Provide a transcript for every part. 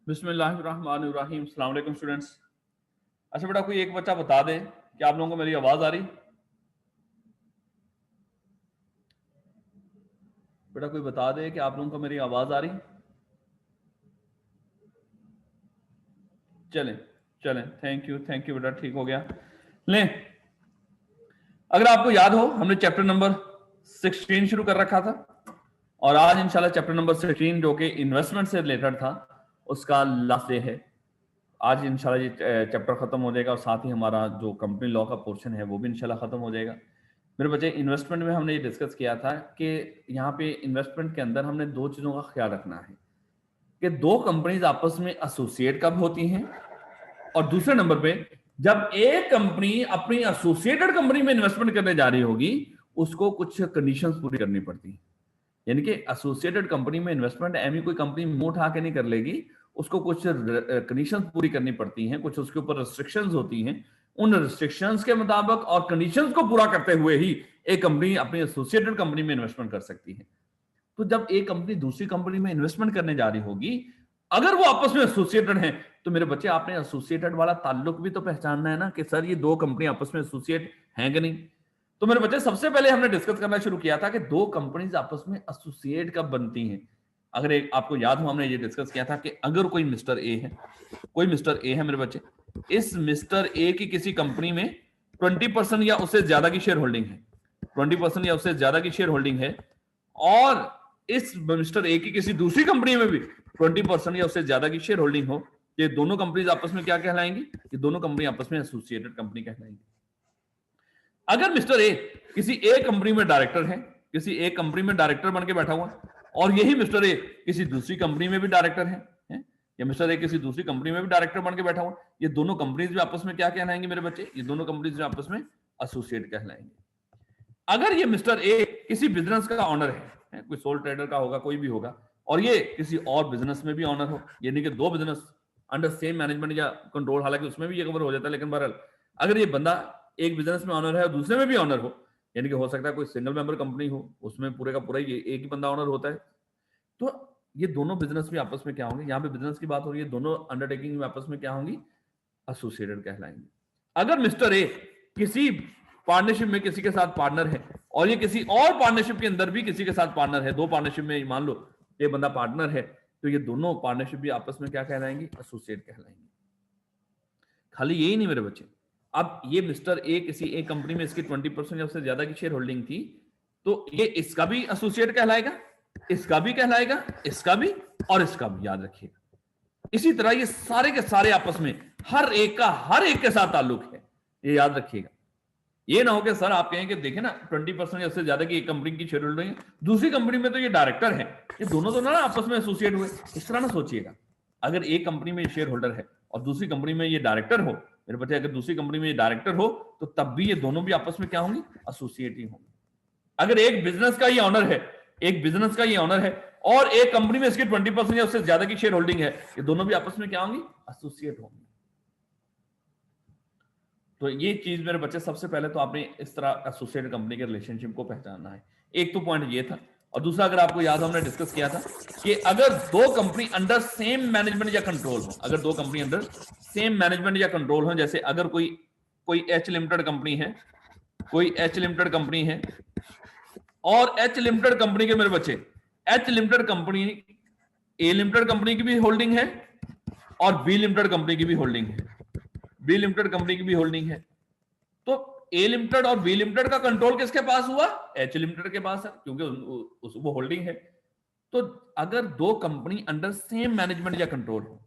बिस्मिल्लाहिर्रहमानिर्रहीम। अस्सलाम वालेकुम स्टूडेंट्स। अच्छा बेटा, कोई एक बच्चा बता दे कि आप लोगों को मेरी आवाज आ रही? बेटा कोई बता दे कि आप लोगों को मेरी आवाज आ रही? चलें चलें, थैंक यू बेटा, ठीक हो गया। लें, अगर आपको याद हो हमने चैप्टर नंबर 16 शुरू कर रखा था और आज इंशाल्लाह चैप्टर नंबर 16 जो कि इन्वेस्टमेंट से रिलेटेड था उसका लास्ट डे है। आज इंशाल्लाह ये चैप्टर खत्म हो जाएगा और साथ ही हमारा जो कंपनी लॉ का पोर्शन है वो भी इंशाल्लाह खत्म हो जाएगा। मेरे बच्चे, इन्वेस्टमेंट में हमने ये डिस्कस किया था कि यहाँ पे इन्वेस्टमेंट के अंदर हमने दो चीजों का ख्याल रखना है कि दो कंपनीज आपस में एसोसिएट कब होती हैं, और दूसरे नंबर पे जब एक कंपनी अपनी एसोसिएटेड कंपनी में इन्वेस्टमेंट करने जा रही होगी उसको कुछ कंडीशंस पूरी करनी पड़ती हैं। यानी कि एसोसिएटेड कंपनी में इन्वेस्टमेंट एमी कोई कंपनी मुंह उठा के नहीं कर लेगी, उसको कुछ कंडीशंस पूरी करनी पड़ती हैं, कुछ उसके ऊपर रिस्ट्रिक्शंस होती हैं। उन रिस्ट्रिक्शंस के मुताबिक और कंडीशंस को पूरा करते हुए ही एक कंपनी अपनी एसोसिएटेड कंपनी में इन्वेस्टमेंट कर सकती है। तो जब एक कंपनी दूसरी कंपनी में इन्वेस्टमेंट करने जा रही होगी, अगर वो आपस में एसोसिएटेड हैं, तो मेरे बच्चे आपने एसोसिएटेड वाला ताल्लुक भी तो पहचानना है ना कि सर ये दो कंपनी आपस में एसोसिएट हैं कि नहीं। तो मेरे बच्चे, सबसे पहले हमने डिस्कस करना शुरू किया था कि दो कंपनीज आपस में एसोसिएट कब बनती हैं। अगर एक आपको याद हो, हमने ये डिस्कस किया था कि अगर कोई मिस्टर ए है, कोई मिस्टर ए है मेरे बच्चे, इस मिस्टर ए की किसी कंपनी में 20% या उससे ज्यादा की शेयर होल्डिंग है, 20% या उससे ज्यादा की शेयर होल्डिंग है, और इस मिस्टर ए की किसी दूसरी कंपनी में भी 20% या उससे ज्यादा की शेयर होल्डिंग हो, ये दोनों कंपनीज आपस में क्या कहलाएंगी? ये दोनों कंपनी आपस में एसोसिएटेड कंपनी कहलाएंगी। अगर मिस्टर ए किसी एक कंपनी में डायरेक्टर है, किसी एक कंपनी में डायरेक्टर बन के बैठा हुआ, और यही मिस्टर ए किसी दूसरी कंपनी में भी डायरेक्टर है, या मिस्टर ए किसी दूसरी कंपनी में भी डायरेक्टर बन के बैठा हुआ, ये दोनों कंपनीज भी आपस में क्या कहलाएंगे मेरे बच्चे? ये दोनों कंपनीज भी आपस में एसोसिएट कहलाएंगे। अगर ये मिस्टर ए किसी बिजनेस का ऑनर है, कोई सोल ट्रेडर का होगा, कोई भी होगा, और ये किसी और बिजनेस में भी ऑनर हो, यानी कि दो बिजनेस अंडर सेम मैनेजमेंट या कंट्रोल, हालांकि उसमें भी ये कवर हो जाता है, लेकिन बहरहाल अगर ये बंदा एक बिजनेस में ऑनर है और दूसरे में भी ऑनर हो, यानी कि हो सकता है कोई सिंगल मेंबर कंपनी हो, उसमें पूरे का पूरा ये एक ही बंदा ऑनर होता है, तो ये दोनों बिजनेस भी आपस में क्या होंगे? यहाँ पे बिजनेस की बात हो रही है, दोनों अंडरटेकिंग में आपस में क्या होंगी? एसोसिएटेड कहलाएंगे। अगर मिस्टर ए किसी पार्टनरशिप में किसी के साथ पार्टनर है और ये किसी और पार्टनरशिप के अंदर भी किसी के साथ पार्टनर है, दो पार्टनरशिप में मान लो ये बंदा पार्टनर है, तो ये दोनों पार्टनरशिप भी आपस में क्या कहलाएंगी? एसोसिएट कहलाएंगी। खाली यही नहीं मेरे बच्चे, अब ये मिस्टर ए किसी एक कंपनी में इसकी 20% या उससे ज्यादा की शेयर होल्डिंग थी, तो ये इसका भी एसोसिएट कहलाएगा, इसका भी कहलाएगा, इसका भी, और इसका भी, याद रखिएगा। इसी तरह ये सारे के सारे आपस में हर एक का हर एक के साथ ताल्लुक है, ये याद रखिएगा। ये ना हो कि सर आप कहें कि देखें ना 20% या उससे ज्यादा की एक कंपनी की शेयर होल्डिंग है, दूसरी कंपनी में तो ये डायरेक्टर है, ये दोनों तो ना आपस में एसोसिएट हुए, इस तरह ना सोचिएगा। अगर एक कंपनी में शेयर होल्डर है और दूसरी कंपनी में ये डायरेक्टर हो मेरे बच्चे, अगर दूसरी कंपनी में ये डायरेक्टर हो तो तब भी ये दोनों भी आपस में क्या होंगी? एसोसिएट ही होंगे। अगर एक बिजनेस का ये ऑनर है, एक बिजनेस का ये ऑनर है और एक कंपनी में इसकी 20% या उससे ज्यादा की शेयर होल्डिंग है, ये दोनों भी आपस में क्या होंगी? एसोसिएट होंगी। तो ये चीज मेरे बच्चे, सबसे पहले तो आपने इस तरह एसोसिएटेड कंपनी के रिलेशनशिप को पहचानना है। एक तो पॉइंट ये था, और दूसरा अगर आपको याद हो हमने डिस्कस किया था कि अगर दो कंपनी अंडर सेम मैनेजमेंट या कंट्रोल हो, अगर दो कंपनी अंडर सेम मैनेजमेंट या कंट्रोल हो, जैसे अगर कोई एच लिमिटेड कंपनी है, कोई एच लिमिटेड कंपनी है और एच लिमिटेड कंपनी के मेरे बच्चे, H limited company A limited company की भी होल्डिंग है और बी लिमिटेड कंपनी की भी होल्डिंग है, बी लिमिटेड कंपनी की भी होल्डिंग है, तो ए लिमिटेड और बी लिमिटेड का कंट्रोल किसके पास हुआ? एच लिमिटेड के पास है, क्योंकि वो होल्डिंग है। तो अगर दो कंपनी अंडर सेम मैनेजमेंट या कंट्रोल हो,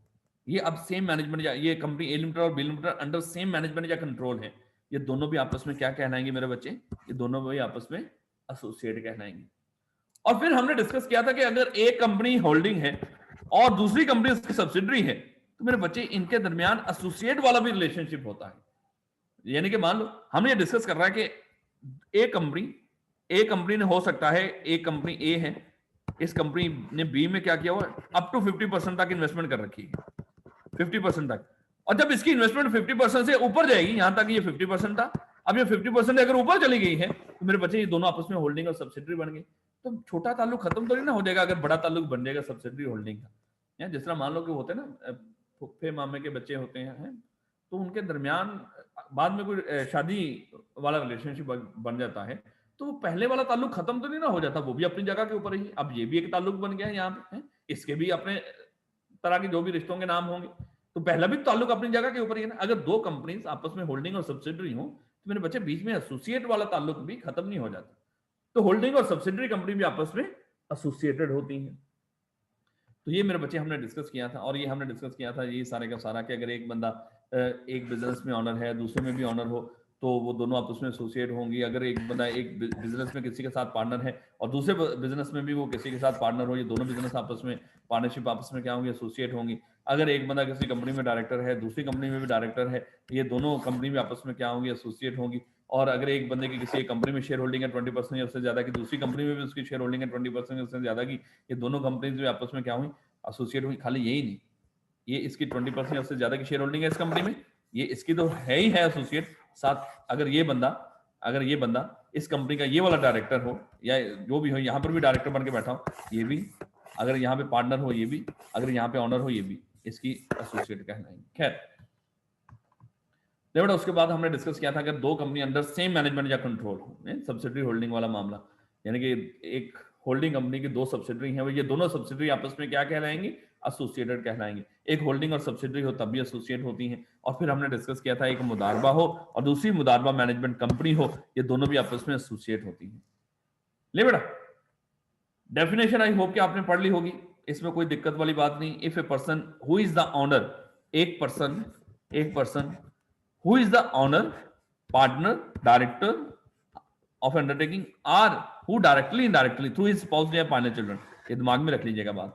ये अब सेम मैनेजमेंट या ये कंपनी ए लिमिटेड और B limited under same management या कंट्रोल है, ये दोनों भी आपस में क्या कहलाएंगे मेरे बच्चे? ये दोनों भी आपस में एसोसिएट कहलाएंगे। और फिर हमने डिस्कस किया था कि अगर एक कंपनी होल्डिंग है और दूसरी कंपनी उसकी सब्सिडरी है, तो मेरे बच्चे इनके दरमियान एसोसिएट वाला भी रिलेशनशिप होता है। यानी कि मान लो हमने ये डिस्कस कर रहा है कि एक कंपनी ने, हो सकता है एक कंपनी ए है, इस कंपनी ने बी में क्या किया हुआ, अप टू 50% तक इन्वेस्टमेंट कर रखी है, 50% तक, और जब इसकी इन्वेस्टमेंट 50% से ऊपर जाएगी, यहां तक ये 50% था, अब ये 50% अगर ऊपर चली गई है, तो मेरे बच्चे ये दोनों आपस में होल्डिंग और सब्सिडरी बन गई। तो छोटा ताल्लुक खत्म तो नहीं ना हो जाएगा अगर बड़ा ताल्लुक बन जाएगा सब्सिडरी होल्डिंग का। या जिस तरह मान लो कि होते हैं ना फुफ्फे मामे के बच्चे होते हैं, तो उनके दरमियान बाद में कोई शादी वाला रिलेशनशिप बन जाता है, तो वो पहले वाला ताल्लुक खत्म तो नहीं ना हो जाता, वो भी अपनी जगह के ऊपर ही। अब ये भी एक ताल्लुक बन गया है यहाँ पे, इसके भी अपने तरह के जो भी रिश्तों के नाम होंगे, तो पहला भी ताल्लुक अपनी जगह के ऊपर ही है ना। अगर दो कंपनीज आपस में होल्डिंग और सब्सिडरी हो, तो मेरे बच्चे बीच में एसोसिएट वाला ताल्लुक भी खत्म नहीं हो जाता। तो होल्डिंग और सब्सिडरी कंपनी भी आपस में एसोसिएटेड होती हैं। तो ये मेरे बच्चे हमने डिस्कस किया था, और ये हमने डिस्कस किया था ये सारे का सारा कि अगर एक बंदा एक बिजनेस में ऑनर है, दूसरे में भी ऑनर हो, तो वो दोनों आपस में एसोसिएट होंगी। अगर एक बंदा एक बिजनेस में किसी के साथ पार्टनर है और दूसरे बिजनेस में भी वो किसी के साथ पार्टनर हो, ये दोनों बिजनेस आपस में पार्टनरशिप आपस में क्या होंगी, एसोसिएट होंगी। अगर एक बंदा किसी कंपनी में डायरेक्टर है, दूसरी कंपनी में भी डायरेक्टर है, ये दोनों कंपनी में आपस में क्या होंगी, एसोसिएट होंगी। और अगर एक बंदे की किसी एक कंपनी में शेयर होल्डिंग है 20% या उससे ज्यादा की, दूसरी कंपनी में भी उसकी शेयर होल्डिंग है 20% या उससे ज्यादा की, ये दोनों कंपनीज में आपस में क्या हुई, एसोसिएट हुई। खाली यही नहीं, ये इसकी 20% या उससे ज्यादा की शेयर होल्डिंग है इस कंपनी में, ये इसकी तो है ही है एसोसिएट। साथ अगर ये बंदा इस कंपनी का ये वाला डायरेक्टर हो या जो भी हो, यहाँ पर भी डायरेक्टर बन के बैठा हो, ये भी अगर यहाँ पे पार्टनर हो, ये भी अगर यहाँ पे ऑनर हो, ये भी इसकी एसोसिएट कहलाएंगे। खैर बेटा, उसके बाद हमने डिस्कस किया था अगर दो कंपनी अंडर सेम मैनेजमेंट या कंट्रोल हो, सब्सिडरी होल्डिंग वाला मामला, यानी कि एक होल्डिंग कंपनी की दो सब्सिडरी हैं, ये दोनों सब्सिडरी आपस में क्या कहलाएंगी, एसोसिएटेड कहलाएंगे। एक होल्डिंग और सब्सिडरी हो तब भी एसोसिएट होती हैं। और फिर हमने डिस्कस किया था एक मुदारबा हो और दूसरी मुदारबा मैनेजमेंट कंपनी हो, ये दोनों भी आपस में एसोसिएट होती हैं। ले बेटा, डेफिनेशन आई होप कि आपने पढ़ ली होगी, इसमें कोई दिक्कत वाली बात नहीं। If a person who is the owner, एक person who is the owner, partner, director of undertaking, or who directly indirectly through his spouse या minor children, ये दिमाग में रख लीजिएगा बात,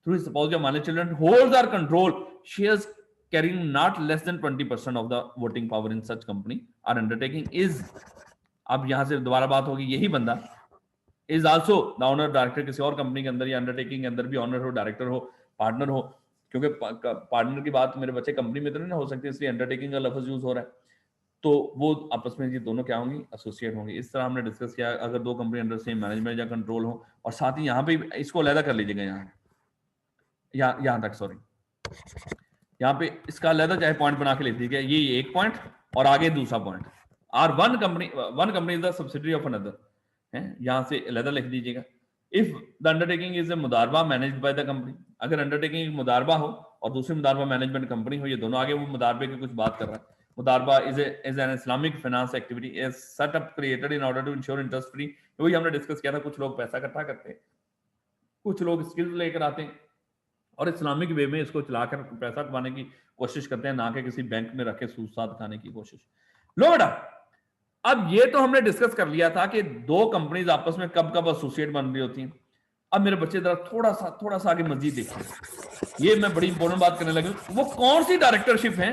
through his spouse या minor children holds or control shares carrying not less than 20% of the voting power in such company or undertaking is, अब यहां से दोबारा बात होगी, यही बंदा is also the owner director, किसी और कंपनी के अंदर या अंडरटेकिंग के अंदर भी ऑनर हो, डायरेक्टर हो, पार्टनर हो, क्योंकि पार्टनर की बात मेरे बच्चे कंपनी में तो नहीं ना हो सकती, इसलिए अंडरटेकिंग का लफ्ज यूज हो रहा है, तो वो आपस में ये दोनों क्या होंगी, एसोसिएट होंगे। इस तरह हमने डिस्कस किया अगर दो कंपनी अंडर सेम मैनेजमेंट या कंट्रोल हो। और साथ ही यहाँ पे इसको अलग कर लीजिएगा, यहाँ तक, सॉरी, यहाँ पे इसका अलग चाहे पॉइंट बना के लिख दीजिएगा, ये एक पॉइंट और आगे दूसरा point, or one company is the subsidiary of another, यहां से अलग लिख दीजिएगा। If the undertaking is a मुदारबा मैनेज्ड बाय द कंपनी, अगर अंडरटेकिंग मुदारबा हो और दूसरी मुदारबा मैनेजमेंट कंपनी हो, ये दोनों आगे वो मुदारबे की कुछ बात कर रहा है। मुदारबा is an Islamic finance activity is set up created in order to ensure interest free, वही हमने डिस्कस किया था। कुछ लोग पैसा इकट्ठा करते हैं, कुछ लोग स्किल्स लेकर आते हैं और इस्लामिक वे में इसको चलाकर पैसा कमाने की कोशिश करते हैं, ना कि किसी बैंक में रखे सूद साथ खाने की कोशिश। लो बेटा, अब ये तो हमने डिस्कस कर लिया था कि दो कंपनीज आपस में कब कब एसोसिएट बन रही होती हैं। अब मेरे बच्चे जरा थोड़ा सा आगे मजीद देखिए, ये मैं बड़ी इंपॉर्टेंट बात करने लगी। वो कौन सी डायरेक्टरशिप है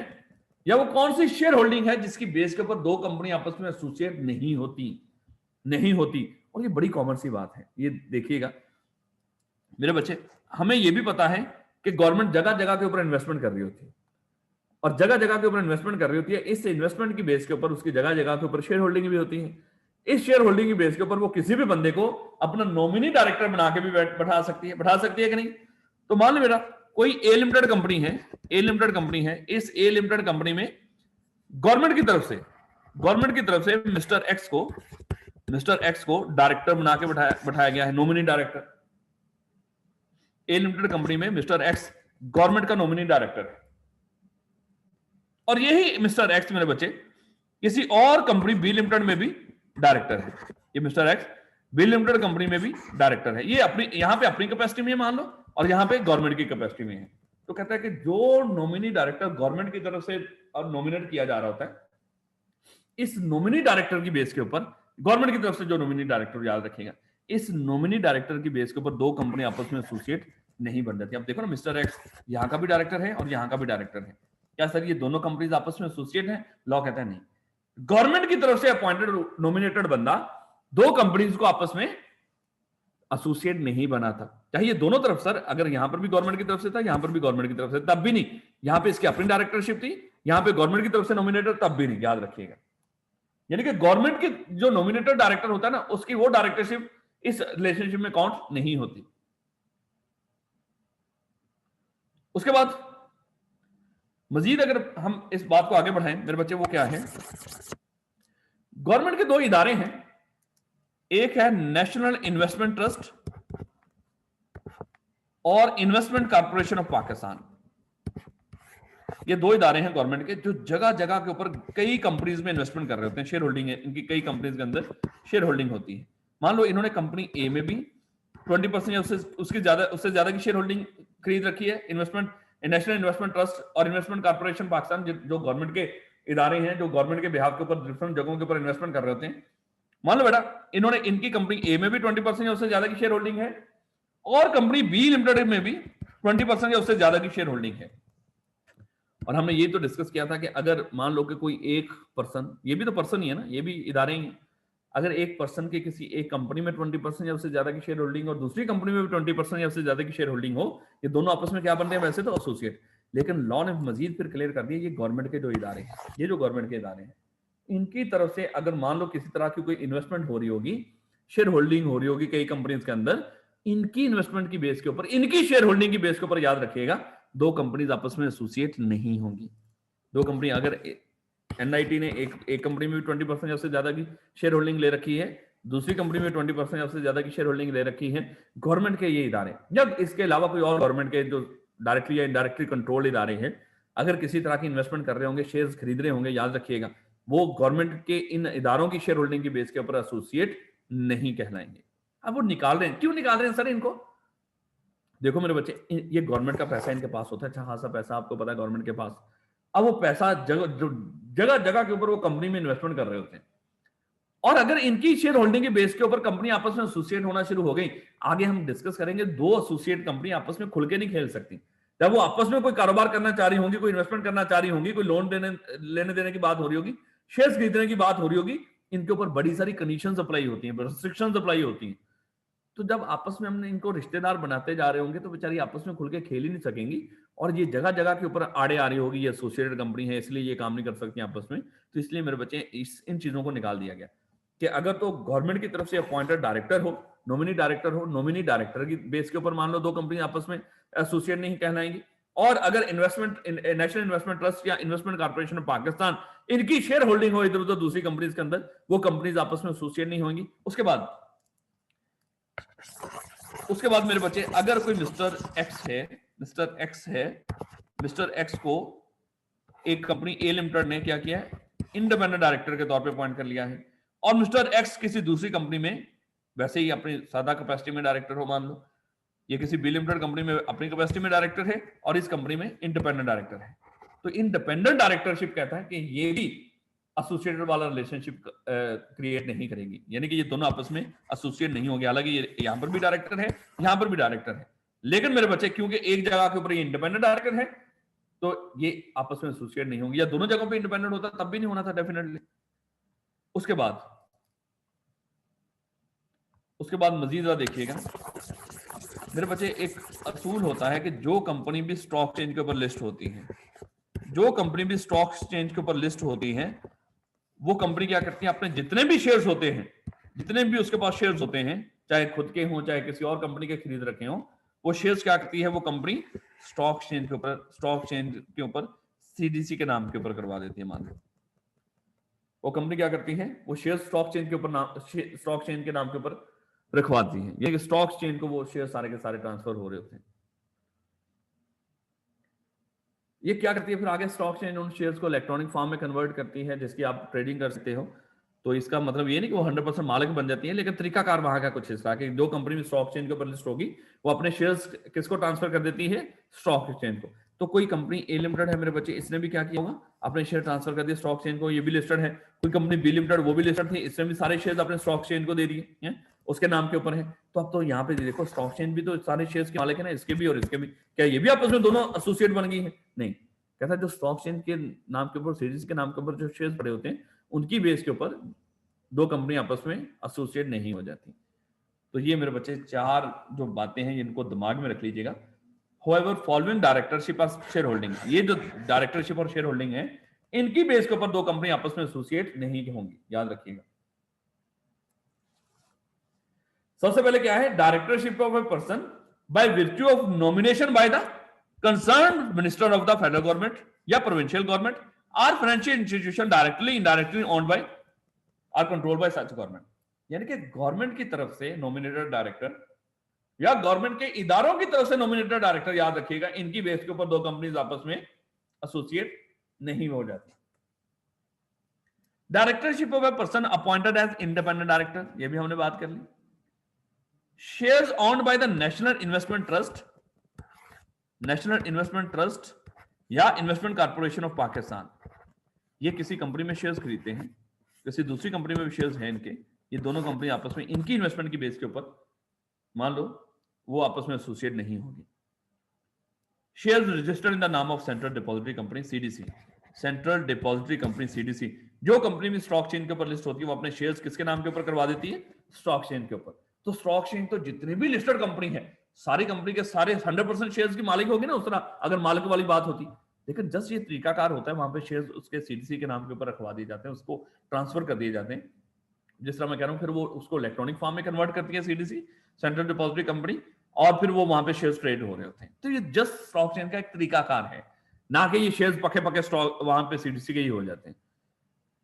या वो कौन सी शेयर होल्डिंग है जिसकी बेस के ऊपर दो कंपनी आपस में एसोसिएट नहीं होती। और ये बड़ी कॉमन सी बात है। ये देखिएगा मेरे बच्चे, हमें ये भी पता है कि गवर्नमेंट जगह जगह के ऊपर इन्वेस्टमेंट कर रही होती है और जगह जगह के ऊपर इन्वेस्टमेंट कर रही होती है। इस इन्वेस्टमेंट की बेस के ऊपर उसकी जगह जगह के ऊपर शेयर होल्डिंग भी होती है। इस शेयर होल्डिंग की बेस के ऊपर वो किसी भी बंदे को अपना नॉमिनी डायरेक्टर बना के भी बैठा सकती है कि नहीं। तो मान लो मेरा कोई ए लिमिटेड कंपनी है, इस ए लिमिटेड कंपनी में गवर्नमेंट की तरफ से मिस्टर एक्स को डायरेक्टर बना के बैठाया गया है, नॉमिनी डायरेक्टर। ए लिमिटेड कंपनी में मिस्टर एक्स गवर्नमेंट का नॉमिनी डायरेक्टर है और यही मिस्टर एक्स मेरे बच्चे किसी और कंपनी बी लिमिटेड में भी डायरेक्टर है। ये mister X B limited company में भी डायरेक्टर है। ये यहां पे अपनी कैपेसिटी में मान लो और यहां पे गवर्नमेंट की कैपेसिटी में है। तो कहता है कि जो नॉमिनी डायरेक्टर गवर्नमेंट की तरफ से और नॉमिनेट किया जा रहा होता है, इस नॉमिनी डायरेक्टर की बेस के ऊपर गवर्नमेंट की तरफ से जो नॉमिनी डायरेक्टर, याद रखिएगा, इस नॉमिनी डायरेक्टर की बेस के ऊपर दो कंपनी आपस में एसोसिएट नहीं बन जाती। अब देखो ना, मिस्टर एक्स यहां का भी डायरेक्टर है और यहां का भी डायरेक्टर है। क्या सर ये दोनों कंपनीज आपस में एसोसिएट हैं? लॉ कहता है नहीं। गवर्नमेंट की तरफ से अपॉइंटेड नॉमिनेटेड बंदा दो कंपनीज को आपस में एसोसिएट नहीं बना था, चाहे दोनों तरफ। सर अगर यहां पर भी गवर्नमेंट की तरफ से था, यहां पर भी गवर्नमेंट की तरफ से, तब भी नहीं। यहां पे इसकी अपनी डायरेक्टरशिप थी, यहां पे गवर्नमेंट की तरफ से नॉमिनेटेड, तब भी नहीं, याद रखिएगा। यानी कि गवर्नमेंट की जो नॉमिनेटेड डायरेक्टर होता है ना, उसकी वो डायरेक्टरशिप इस रिलेशनशिप में काउंट नहीं होती। उसके बाद मजीद अगर हम इस बात को आगे बढ़ाएं मेरे बच्चे, वो क्या है, गवर्नमेंट के दो इदारे हैं, एक है नेशनल इन्वेस्टमेंट ट्रस्ट और इन्वेस्टमेंट कॉर्पोरेशन ऑफ पाकिस्तान। ये दो इदारे हैं गवर्नमेंट के जो जगह जगह के ऊपर कई कंपनीज में इन्वेस्टमेंट कर रहे होते हैं, शेयर होल्डिंग है इनकी, कई कंपनीज के अंदर शेयर होल्डिंग होती है। मान लो इन्होंने कंपनी ए में भी 20% या उससे ज्यादा की शेयर होल्डिंग खरीद रखी है। इन्वेस्टमेंट नेशनल इन्वेस्टमेंट ट्रस्ट और इन्वेस्टमेंट कॉर्पोरेशन पाकिस्तान जो गवर्नमेंट के इदारे हैं, जो गवर्नमेंट के बिहाफ के ऊपर डिफरेंट जगहों के ऊपर इन्वेस्टमेंट कर रहे होते हैं। मान लो बेटा इन्होंने इनकी कंपनी ए में भी 20% या उससे ज्यादा की शेयर होल्डिंग है और कंपनी बी लिमिटेड में भी 20% या उससे ज्यादा की शेयर होल्डिंग है। और हमने ये तो डिस्कस किया था कि अगर मान लो कि कोई एक पर्सन, ये भी तो पर्सन ही है ना, ये भी इदारे ही हैं, अगर एक पर्सन के किसी एक कंपनी में 20% या उससे ज्यादा की शेयर होल्डिंग और दूसरी कंपनी में भी 20% या उससे ज्यादा की शेयर होल्डिंग हो, ये दोनों आपस में क्या बनते हैं, वैसे तो एसोसिएट। लेकिन लॉ ने मजीद फिर क्लियर कर दिया, ये गवर्नमेंट के जो इदारे हैं, ये जो गवर्नमेंट के इदारे हैं, इनकी तरफ से अगर मान लो किसी तरह की कोई इन्वेस्टमेंट हो रही होगी, शेयर होल्डिंग हो रही होगी कई कंपनीज के अंदर, इनकी इन्वेस्टमेंट की बेस के ऊपर, इनकी शेयर होल्डिंग की बेस के ऊपर, याद रखिएगा, दो कंपनीज आपस में एसोसिएट नहीं होंगी। दो कंपनी, अगर एनआईटी ने एक कंपनी में भी 20% या उससे ज्यादा की शेयर होल्डिंग ले रखी है, दूसरी कंपनी में 20% या उससे ज्यादा की शेयर होल्डिंग ले रखी है, गवर्नमेंट के ये इदारे, जब इसके अलावा कोई और गवर्नमेंट के जो डायरेक्टली या इनडायरेक्टली कंट्रोल इदारे हैं, अगर किसी तरह की इन्वेस्टमेंट कर रहे होंगे, शेयर्स खरीद रहे होंगे, याद रखिएगा वो गवर्नमेंट के इन इदारों की शेयर होल्डिंग की बेस के ऊपर एसोसिएट नहीं कहलाएंगे। अब वो निकाल रहे हैं, क्यों निकाल रहे हैं सर इनको? देखो मेरे बच्चे, ये गवर्नमेंट का पैसा इनके पास होता है, अच्छा खासा पैसा, आपको पता है गवर्नमेंट के पास। अब वो पैसा जगह जगह के ऊपर वो कंपनी में इन्वेस्टमेंट कर रहे होते हैं, और अगर इनकी शेयर होल्डिंग के बेस के ऊपर कंपनी आपस में एसोसिएट होना शुरू हो गई, आगे हम डिस्कस करेंगे, दो एसोसिएट कंपनी आपस में खुल के नहीं खेल सकती। जब वो आपस में कोई कारोबार करना चाह रही होंगी, कोई इन्वेस्टमेंट करना चाह रही होंगी, कोई लोन लेने देने की बात हो रही होगी, शेयर्स खरीदने की बात हो रही होगी, इनके ऊपर बड़ी सारी कंडीशंस अप्लाई होती हैं, रिस्ट्रिक्शंस अप्लाई होती हैं। तो जब आपस में हमने इनको रिश्तेदार बनाते जा रहे होंगे तो बेचारी आपस में खुल के खेल ही नहीं सकेंगी, और ये जगह जगह के ऊपर आड़े आ रही होगी, ये एसोसिएटेड कंपनी है इसलिए ये काम नहीं कर सकती आपस में। तो इसलिए मेरे बच्चे इन चीजों को निकाल दिया गया कि अगर तो गवर्नमेंट की तरफ से अपॉइंटेड डायरेक्टर हो, नॉमिनी डायरेक्टर की बेस के ऊपर मान लो दो कंपनी आपस में एसोसिएट नहीं कहलाएंगी, और अगर नेशनल इन्वेस्टमेंट ट्रस्ट या इन्वेस्टमेंट कॉर्पोरेशन ऑफ पाकिस्तान, इनकी शेयर होल्डिंग हो इधर उधर दूसरी कंपनीज के अंदर, वो कंपनीज आपस में एसोसिएट नहीं होंगी। उसके बाद मेरे बच्चे, अगर कोई मिस्टर एक्स को एक कंपनी ए लिमिटेड ने क्या किया है, इंडिपेंडेंट डायरेक्टर के तौर पे अपॉइंट कर लिया है, और मिस्टर एक्स किसी दूसरी कंपनी में वैसे ही अपनी सादा कैपेसिटी में डायरेक्टर हो, मान लो ये किसी बी लिमिटेड कंपनी में अपनी कैपेसिटी में डायरेक्टर है और इस कंपनी में इंडिपेंडेंट डायरेक्टर है, तो इंडिपेंडेंट डायरेक्टरशिप कहता है कि ये भी एसोसिएटेड वाला रिलेशनशिप क्रिएट नहीं करेगी, यानी कि ये दोनों आपस में एसोसिएट नहीं होंगे। हालांकि ये यहां पर भी डायरेक्टर है, यहां पर भी डायरेक्टर है, लेकिन मेरे बच्चे क्योंकि एक जगह के ऊपर ये इंडिपेंडेंट डायरेक्टर है तो ये आपस में एसोसिएट नहीं होंगे, या दोनों जगहों पे इंडिपेंडेंट होता तब भी नहीं होना था डेफिनेटली। उसके बाद मजीद देखिएगा मेरे बच्चे, एक असूल होता है कि जो कंपनी भी स्टॉक चेंज के ऊपर लिस्ट होती है, जो कंपनी भी स्टॉक एक्सचेंज के ऊपर लिस्ट होती है, वो कंपनी क्या करती है, अपने जितने भी शेयर्स होते हैं, जितने भी उसके पास शेयर्स होते हैं, चाहे खुद के हों चाहे किसी और कंपनी के खरीद रखे हों, वो शेयर्स क्या करती है, वो कंपनी स्टॉक एक्सचेंज के ऊपर सीडीसी के नाम के ऊपर करवा देती है। मान लो वो कंपनी क्या करती है, वो शेयर स्टॉक चेंज के नाम के ऊपर रखवाती है, यानी कि स्टॉक एक्सचेंज को वो शेयर सारे के सारे ट्रांसफर हो रहे होते हैं। ये क्या करती है फिर आगे, स्टॉक एक्सचेंज उन शेयर्स को इलेक्ट्रॉनिक फॉर्म में कन्वर्ट करती है जिसकी आप ट्रेडिंग कर सकते हो। तो इसका मतलब ये नहीं कि वो 100% मालिक बन जाती है, लेकिन तरीकाकार वहां का कुछ हिस्सा कि जो कंपनी में स्टॉक एक्सचेंज के ऊपर लिस्ट होगी वो अपने शेयर्स किसको ट्रांसफर कर देती है, स्टॉक एक्सचेंज को। तो कोई कंपनी ए लिमिटेड है मेरे बच्चे, इसने भी क्या किया होगा, अपने शेयर ट्रांसफर कर दिए स्टॉक एक्सचेंज को, ये भी लिस्टेड है। कोई कंपनी बी लिमिटेड, वो भी लिस्टेड थी, इसने भी सारे शेयर अपने स्टॉक एक्सचेंज को दे दिए, उसके नाम के ऊपर है। तो अब तो यहाँ पे देखो स्टॉक एक्सचेंज भी तो सारे शेयर्स के मालिक है ना, इसके भी और इसके भी, क्या ये भी आपस में दोनों एसोसिएट बन गई है? नहीं, कहता है जो स्टॉक एक्सचेंज के नाम के ऊपर, सीरीज के नाम के ऊपर जो शेयर्स पड़े होते हैं, उनकी बेस के ऊपर दो कंपनी आपस में एसोसिएट नहीं हो जाती। तो ये मेरे बच्चे चार जो बातें हैं इनको दिमाग में रख लीजिएगा। However, following directorship और शेयर होल्डिंग, ये जो डायरेक्टरशिप और शेयर होल्डिंग है, इनकी बेस के ऊपर दो कंपनी आपस में एसोसिएट नहीं होंगी, याद रखिएगा। सबसे पहले क्या है, directorship of a person by virtue of nomination by the concerned minister of the federal government या provincial government or financial institution directly indirectly owned by or controlled by such government। यानी कि गवर्नमेंट की तरफ से nominated director या government के इदारों की तरफ से नॉमिनेटेड डायरेक्टर, याद रखिएगा, इनकी बेस के ऊपर दो कंपनीज आपस में एसोसिएट नहीं हो जाती। Directorship of a person appointed as independent director, ये भी हमने बात कर ली। Shares owned by the national investment trust, national investment trust या इन्वेस्टमेंट कॉर्पोरेशन ऑफ पाकिस्तान, ये किसी कंपनी में शेयर्स खरीदते हैं, किसी दूसरी कंपनी में भी शेयर्स हैं इनके, ये दोनों कंपनी आपस में इनकी इन्वेस्टमेंट की बेस के ऊपर मान लो वो आपस में एसोसिएट नहीं होगी। शेयर्स रजिस्टर्ड इन द नाम of central depository company CDC, central depository company CDC, जो कंपनी भी स्टॉक चेन के ऊपर लिस्ट होती है वो अपने शेयर्स किसके नाम के ऊपर करवा देती है? स्टॉक चेन के ऊपर। तो स्टॉक चेन तो जितनी भी लिस्टेड कंपनी है, सारी कंपनी के सारे 100% शेयर्स की मालिक होगी ना उस तरह, अगर मालिक वाली बात होती। लेकिन जस्ट ये तरीकाकार होता है, वहां पे शेयर्स उसके सीडीसी के नाम के ऊपर रखवा दिए जाते हैं, उसको ट्रांसफर कर दिए जाते हैं। जिस तरह मैं कह रहा हूं, फिर वो उसको इलेक्ट्रॉनिक फॉर्म में कन्वर्ट करती है सीडीसी, सेंट्रल डिपॉजिटरी कंपनी, और फिर वो वहां पे शेयर्स ट्रेड हो रहे होते हैं। तो ये जस्ट स्टॉक चेन का एक तरीकाकार है, ना कि ये शेयर्स पके पके स्टॉक वहां पे सीडीसी के ही हो जाते हैं।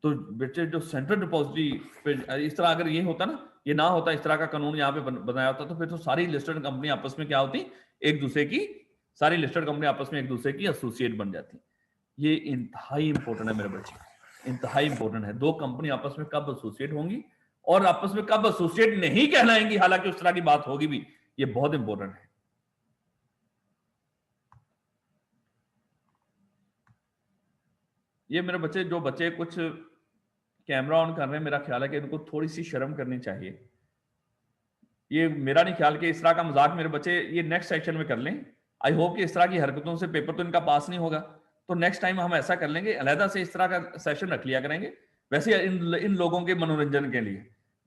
तो बेटे जो सेंट्रल डिपॉजिटरी पे इस तरह अगर ये होता ना, ये ना होता, इस तरह का कानून यहाँ पे बनाया होता, तो फिर तो सारी लिस्टेड कंपनी आपस में क्या होती, एक दूसरे की, सारी लिस्टेड कंपनी आपस में एक दूसरे की एसोसिएट बन जाती। ये इंतहाई इंपॉर्टेंट है मेरे बच्चे, इंतहाई इंपॉर्टेंट है। दो कंपनी आपस में कब एसोसिएट होंगी और आपस में कब एसोसिएट नहीं कहलाएंगी, हालांकि उस तरह की बात होगी भी, ये बहुत इंपॉर्टेंट है। ये मेरे बच्चे, जो बच्चे कुछ कैमरा ऑन कर रहे हैं, मेरा ख्याल है कि इनको थोड़ी सी शर्म करनी चाहिए। ये मेरा नहीं ख्याल कि इस तरह का मजाक मेरे बच्चे ये नेक्स्ट सेक्शन में कर लें। आई होप कि इस तरह की हरकतों से पेपर तो इनका पास नहीं होगा, तो नेक्स्ट टाइम हम ऐसा कर लेंगे, अलहदा से इस तरह का सेशन रख लिया करेंगे, वैसे इन लोगों के मनोरंजन के लिए,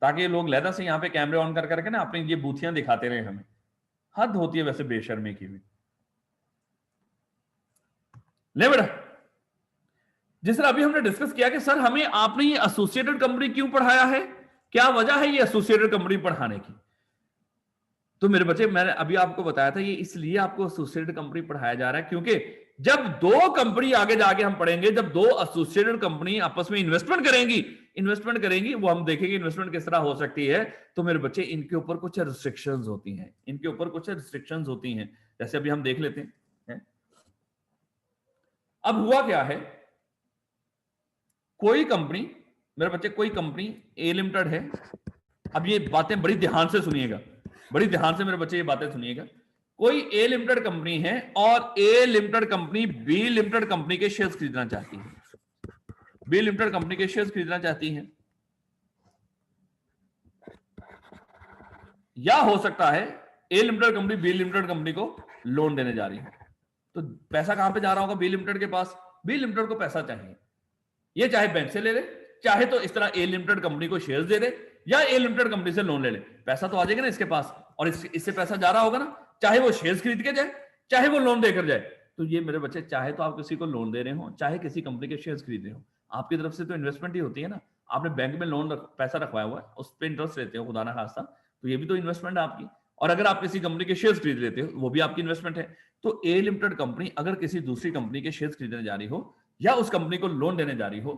ताकि ये लोग अलहदा से यहाँ पे कैमरे ऑन कर करके ना अपनी ये बूथियां दिखाते रहे हमें। हद होती है वैसे बेशर्मी की भी। ले बेटा, जिस तरह अभी हमने डिस्कस किया कि सर हमें आपने ये एसोसिएटेड कंपनी क्यों पढ़ाया है, क्या वजह है ये एसोसिएटेड कंपनी पढ़ाने की? तो मेरे बच्चे, मैंने अभी आपको बताया था, ये इसलिए आपको एसोसिएटेड कंपनी पढ़ाया जा रहा है क्योंकि जब दो कंपनी, आगे जाके हम पढ़ेंगे, जब दो एसोसिएटेड कंपनी आपस में इन्वेस्टमेंट करेंगी, वो हम देखेंगे इन्वेस्टमेंट किस तरह हो सकती है। तो मेरे बच्चे, इनके ऊपर कुछ रिस्ट्रिक्शंस होती हैं, इनके ऊपर कुछ रिस्ट्रिक्शंस होती हैं। जैसे अभी हम देख लेते हैं। अब हुआ क्या है, कोई कंपनी, मेरे बच्चे, कोई कंपनी ए लिमिटेड है। अब ये बातें बड़ी ध्यान से सुनिएगा, बड़ी ध्यान से मेरे बच्चे ये बातें सुनिएगा। कोई ए लिमिटेड कंपनी है और A limited company B limited company के शेयर्स खरीदना चाहती है, बी लिमिटेड कंपनी के शेयर्स खरीदना चाहती है, या हो सकता है A limited company B limited company को लोन देने जा रही है। तो पैसा कहां पे जा रहा होगा? बी लिमिटेड के पास। बी लिमिटेड को पैसा चाहिए, ये चाहे बैंक से ले ले, चाहे तो इस तरह ए लिमिटेड कंपनी को शेयर्स दे दे, या ए लिमिटेड कंपनी से लोन ले ले, पैसा तो आ जाएगा ना इसके पास, और इससे पैसा जा रहा होगा ना, चाहे वो शेयर्स खरीद के जाए, चाहे वो लोन देकर जाए। तो ये मेरे बच्चे, चाहे तो आप किसी को लोन दे रहे हो, चाहे किसी कंपनी के शेयर्स खरीद रहे हो, आपकी तरफ से तो इन्वेस्टमेंट ही होती है ना। आपने बैंक में लोन पैसा रखवाया हुआ है, उस पर इंटरेस्ट लेते हो, खुदा ना खास्ता, तो ये भी तो इन्वेस्टमेंट है आपकी। और अगर आप किसी कंपनी के शेयर्स खरीद लेते हो, वो भी आपकी इन्वेस्टमेंट है। तो ए लिमिटेड कंपनी अगर किसी दूसरी कंपनी के शेयर्स खरीदने जा रही हो या उस कंपनी को लोन देने जा रही हो,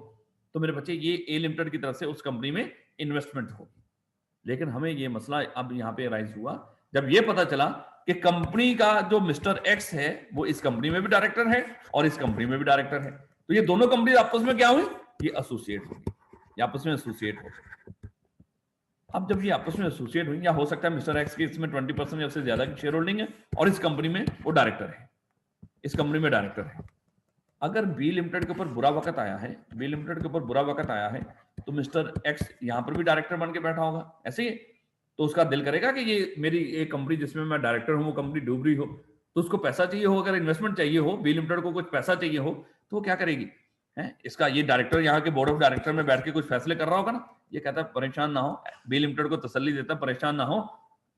तो मेरे बच्चे, ये ए लिमिटेड की तरफ से उस कंपनी में इन्वेस्टमेंट होगी। लेकिन हमें ये मसला अब यहाँ पे राइज हुआ जब ये पता चला कि कंपनी का जो मिस्टर एक्स है वो इस कंपनी में भी डायरेक्टर है और इस कंपनी में भी डायरेक्टर है। तो ये दोनों कंपनी आपस में क्या हुई? ये एसोसिएट होगी, ये आपस में एसोसिएट हो गई। अब जब ये आपस में एसोसिएट हुई, या हो सकता है मिस्टर एक्स की इसमें 20% या उससे ज्यादा की शेयर होल्डिंग है और इस कंपनी में वो डायरेक्टर है, इस कंपनी में डायरेक्टर है। अगर बी लिमिटेड के ऊपर बुरा वक्त आया है, बी लिमिटेड के ऊपर बुरा वक्त आया है, तो मिस्टर एक्स यहां पर भी डायरेक्टर बन के बैठा होगा ऐसे ही, तो उसका दिल करेगा कि ये मेरी एक कंपनी जिसमें मैं डायरेक्टर हूं वो कंपनी डूब रही हो, तो उसको पैसा चाहिए हो, अगर इन्वेस्टमेंट चाहिए हो, बी लिमिटेड को कुछ पैसा चाहिए हो, तो वो क्या करेगी? इसका ये डायरेक्टर यहाँ के बोर्ड ऑफ डायरेक्टर में बैठ के कुछ फैसले कर रहा होगा ना, ये कहता है परेशान ना हो, बी लिमिटेड को तसल्ली देता है, परेशान ना हो,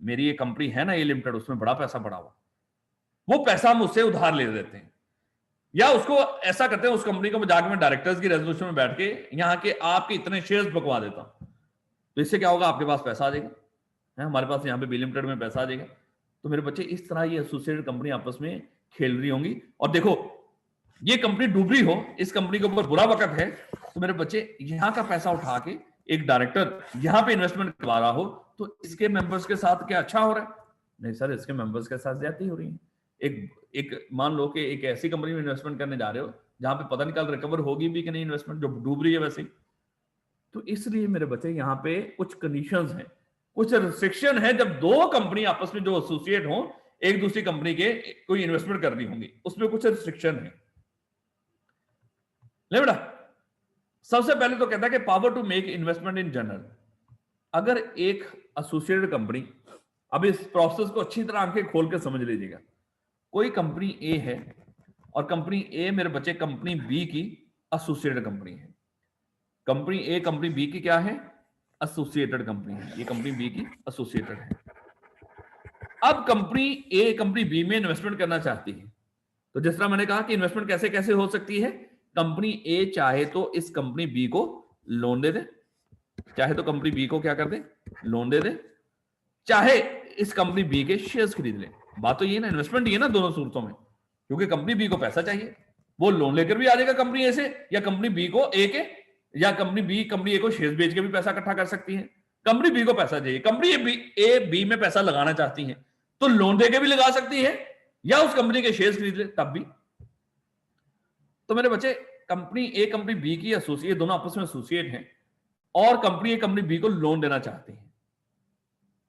मेरी ये कंपनी है ना ए लिमिटेड, उसमें बड़ा पैसा पड़ा हुआ, वो पैसा हम उससे उधार ले देते हैं, या उसको ऐसा करते हैं, उस कंपनी को जाके मैं डायरेक्टर्स की रेजोल्यूशन में बैठ के यहाँ के आपके इतने शेयर्स बकवा देता हूं, तो इससे क्या होगा? आपके पास पैसा आ जाएगा, हमारे पास यहाँ पे बी लिमिटेड में पैसा आ जाएगा। तो मेरे बच्चे, इस तरह ये एसोसिएटेड कंपनी आपस में खेल रही होंगी। और देखो ये कंपनी डूब रही हो, इस कंपनी के ऊपर बुरा वक्त है, तो मेरे बच्चे यहां का पैसा उठा के एक डायरेक्टर यहां पे इन्वेस्टमेंट करवा रहा हो, तो इसके मेंबर्स के साथ क्या अच्छा हो रहा है? नहीं सर, इसके मेंबर्स के साथ ज्यादती हो रही है। एक मान लो कि एक ऐसी कंपनी में इन्वेस्टमेंट करने जा रहे हो जहां पे पता नहीं कल रिकवर होगी भी कि नहीं, इन्वेस्टमेंट जो डूब रही है वैसे ही। तो इसलिए मेरे बच्चे यहाँ पे कुछ कंडीशंस हैं, कुछ रिस्ट्रिक्शन है। जब दो कंपनी आपस में जो एसोसिएट हो, एक दूसरी कंपनी के कोई इन्वेस्टमेंट करनी होंगी, उसमें कुछ रिस्ट्रिक्शन है। ले बेटा, सबसे पहले तो कहता है कि power to make investment in general. अगर एक एसोसिएटेड कंपनी, अब इस प्रोसेस को अच्छी तरह आंखें खोल के समझ लीजिएगा। कोई कंपनी ए है और कंपनी ए मेरे बच्चे कंपनी बी की एसोसिएटेड कंपनी है। कंपनी ए कंपनी बी की क्या है? एसोसिएटेड कंपनी है। ये कंपनी बी की एसोसिएटेड है। अब कंपनी ए कंपनी बी में इन्वेस्टमेंट करना चाहती है, तो जिस तरह मैंने कहा कि इन्वेस्टमेंट कैसे कैसे हो सकती है, कंपनी ए चाहे तो इस कंपनी बी को लोन दे दे, चाहे तो कंपनी बी को क्या कर दे, लोन दे दे, चाहे इस कंपनी बी के शेयर्स खरीद ले। बात तो ये ना, इन्वेस्टमेंट ही है ना दोनों सूरतों में, क्योंकि कंपनी बी को पैसा चाहिए, वो लोन लेकर भी आ जाएगा कंपनी ए से, या कंपनी बी को ए के, या कंपनी बी कंपनी ए को शेयर्स बेच के भी पैसा इकट्ठा कर सकती है। कंपनी बी को पैसा चाहिए, कंपनी ए बी में पैसा लगाना चाहती है तो लोन देके भी लगा सकती है, या उस कंपनी के शेयर्स खरीद ले तब भी। तो मेरे बच्चे, कंपनी ए कंपनी बी की एसोसिएट, दोनों आपस में एसोसिएट हैं, और कंपनी ए कंपनी बी को लोन देना चाहती है।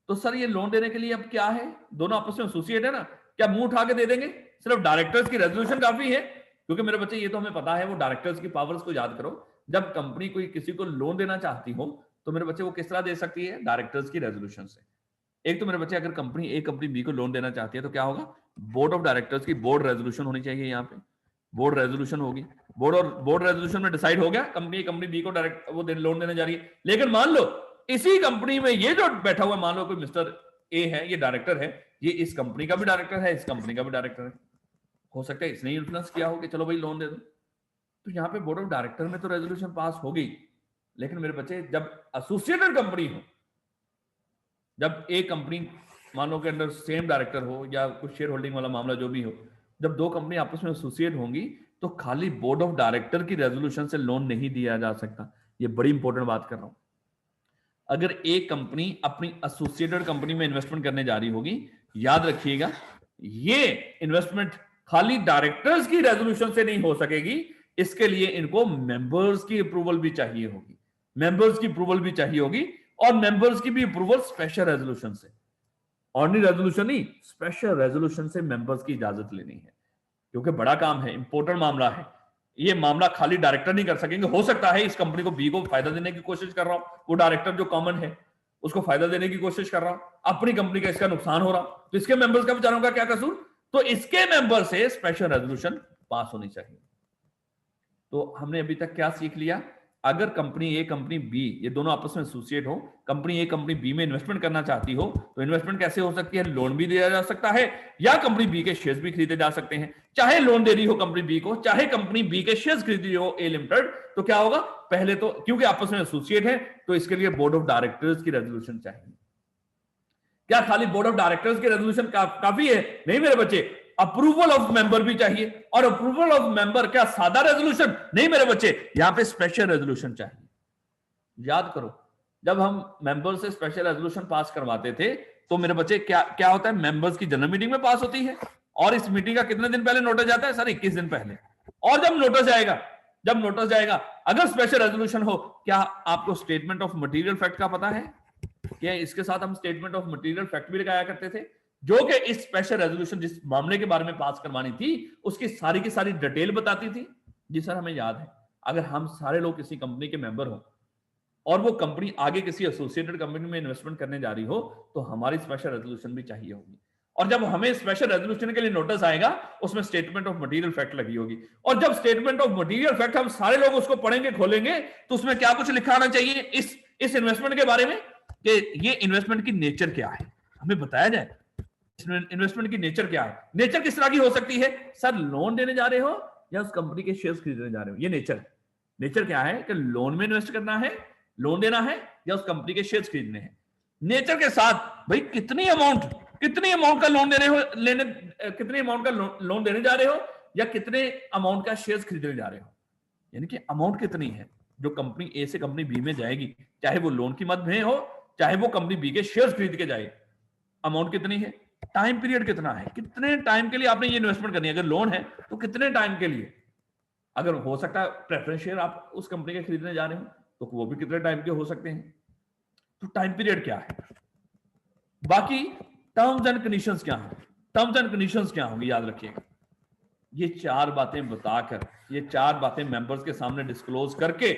तो सर ये लोन देने के लिए अब क्या है, दोनों आपस में एसोसिएट है ना, क्या मुंह उठा के दे देंगे? सिर्फ डायरेक्टर्स की रेजोल्यूशन काफी है? क्योंकि मेरे बच्चे ये तो हमें पता है, वो डायरेक्टर्स की पावर्स को याद करो। जब कंपनी कोई किसी को लोन देना चाहती हो तो मेरे बच्चे वो किस तरह दे सकती है? डायरेक्टर्स की रेजोल्यूशन से। एक तो मेरे बच्चे, अगर कंपनी ए कंपनी बी को लोन देना चाहती है तो क्या होगा? बोर्ड ऑफ डायरेक्टर्स की बोर्ड रेजोल्यूशन होनी चाहिए। यहाँ पे बोर्ड रेजोल्यूशन होगी, बोर्ड रेजोल्यूशन में डिसाइड हो गया कंपनी बी को डायरेक्ट वो लोन देने जा रही है। लेकिन मान लो इसी कंपनी में ये जो बैठा हुआ, मान लो कोई मिस्टर ए है, ये डायरेक्टर है, ये इस कंपनी का भी डायरेक्टर है, इस कंपनी का भी डायरेक्टर है। हो सकता है इसने इन्फ्लुएंस किया हो कि चलो भाई लोन दे दो। तो यहाँ पे बोर्ड ऑफ डायरेक्टर में तो रेजोल्यूशन पास हो गई, लेकिन मेरे बच्चे जब एसोसिएटेड कंपनी हो, जब एक कंपनी मान लो के अंदर सेम डायरेक्टर हो या कुछ शेयर होल्डिंग वाला मामला जो भी हो, जब दो कंपनी आपस में एसोसिएट होंगी तो खाली बोर्ड ऑफ डायरेक्टर की रेजोल्यूशन से लोन नहीं दिया जा सकता। ये बड़ी इंपॉर्टेंट बात कर रहा हूं। अगर एक कंपनी अपनी एसोसिएटेड कंपनी में इन्वेस्टमेंट करने जा रही होगी, याद रखिएगा ये इन्वेस्टमेंट खाली डायरेक्टर्स की रेजोल्यूशन से नहीं हो सकेगी, इसके लिए इनको मेंबर्स की अप्रूवल भी चाहिए होगी, मेंबर्स की अप्रूवल भी चाहिए होगी, और मेंबर्स की भी अप्रूवल स्पेशल रेजोल्यूशन से, ऑर्डिनरी रेजोल्यूशन नहीं, स्पेशल रेजोल्यूशन से मेंबर्स की इजाजत लेनी है, क्योंकि बड़ा काम है, इंपॉर्टेंट मामला है। ये मामला खाली डायरेक्टर नहीं कर सकेंगे। हो सकता है इस कंपनी को बी को फायदा देने की कोशिश कर रहा हूं, वो डायरेक्टर जो कॉमन है उसको फायदा देने की कोशिश कर रहा हूं, अपनी कंपनी का इसका नुकसान हो रहा, तो इसके मेंबर्स का बेचारों का क्या कसूर? तो इसके मेंबर से स्पेशल रेजोल्यूशन पास होनी चाहिए। तो हमने अभी तक क्या सीख लिया? अगर कंपनी ए कंपनी बी ये दोनों आपस में एसोसिएट हो, कंपनी ए कंपनी बी में इन्वेस्टमेंट करना चाहती हो, तो इन्वेस्टमेंट कैसे हो सकती है? लोन भी दिया जा सकता है, या कंपनी बी के शेयर्स भी खरीदे जा सकते हैं। चाहे लोन दे रही हो कंपनी बी को, चाहे कंपनी बी के शेयर्स खरीद रही हो ए लिमिटेड, तो क्या होगा? पहले तो क्योंकि आपस में एसोसिएट है तो इसके लिए बोर्ड ऑफ डायरेक्टर्स की रेजोल्यूशन चाहिए। क्या खाली बोर्ड ऑफ डायरेक्टर्स की रेजोल्यूशन काफी है? नहीं मेरे बच्चे, अप्रूवल ऑफ मेंबर भी चाहिए, और अप्रूवल ऑफ मेंबर क्या सादा रेजोल्यूशन? नहीं मेरे बच्चे, यहां पे स्पेशल रेजोल्यूशन चाहिए। याद करो, जब हम मेंबर से स्पेशल रेजोल्यूशन पास करवाते थे तो मेरे बच्चे क्या क्या होता है? मेंबर्स की जनरल मीटिंग में पास होती है, और इस मीटिंग का कितने दिन पहले नोटिस जाता है? सर 21 दिन पहले। और जब नोटिस जाएगा अगर स्पेशल रेजोल्यूशन हो, क्या आपको स्टेटमेंट ऑफ मटेरियल फैक्ट का पता है? क्या इसके साथ हम स्टेटमेंट ऑफ मटेरियल फैक्ट भी लगाया करते थे, जो कि इस स्पेशल रेजोल्यूशन जिस मामले के बारे में पास करवानी थी उसकी सारी की सारी डिटेल बताती थी। जी सर हमें याद है। अगर हम सारे लोग किसी कंपनी के मेंबर हो और वो कंपनी आगे किसी एसोसिएटेड कंपनी में इन्वेस्टमेंट करने जा रही हो, तो हमारी स्पेशल रेजोल्यूशन भी चाहिए होगी, और जब हमें स्पेशल रेजोल्यूशन के लिए नोटिस आएगा उसमें स्टेटमेंट ऑफ मटेरियल फैक्ट लगी होगी, और जब स्टेटमेंट ऑफ मटेरियल फैक्ट हम सारे लोग उसको पढ़ेंगे खोलेंगे तो उसमें क्या कुछ लिखा आना चाहिए इस इन्वेस्टमेंट के बारे में, कि ये इन्वेस्टमेंट की नेचर क्या है, हमें बताया जाए इन्वेस्टमेंट की नेचर क्या है। नेचर किस तरह की हो सकती है? सर लोन देने जा रहे हो या उस कंपनी के शेयर्स खरीदने जा रहे हो, ये नेचर क्या है कि लोन में इन्वेस्ट करना है, लोन देना है, या उस कंपनी के शेयर्स खरीदने हैं। नेचर के साथ भाई कितनी अमाउंट कितनी अमाउंट का लोन देने हो, कितने अमाउंट का लोन देने जा रहे हो, या कितने अमाउंट का शेयर्स खरीदने जा रहे हो, यानी कि अमाउंट कितनी है जो कंपनी ए से कंपनी बी में जाएगी, चाहे वो लोन की मद में हो, चाहे वो कंपनी बी के शेयर्स खरीद के जाए, अमाउंट कितनी है, टाइम पीरियड कितना है, कितने टाइम के लिए आपने ये इन्वेस्टमेंट करनी है, अगर लोन है तो कितने टाइम के लिए, अगर हो सकता है प्रेफरेंस शेयर आप उस कंपनी के खरीदने जा रहे हो तो वो भी कितने टाइम के हो सकते हैं, तो टाइम पीरियड क्या है, बाकी टर्म्स एंड कंडीशंस क्या है, टर्म्स एंड कंडीशंस क्या होंगी, याद रखिएगा। ये चार बातें बताकर, ये चार बातें मेंबर्स के सामने डिस्क्लोज करके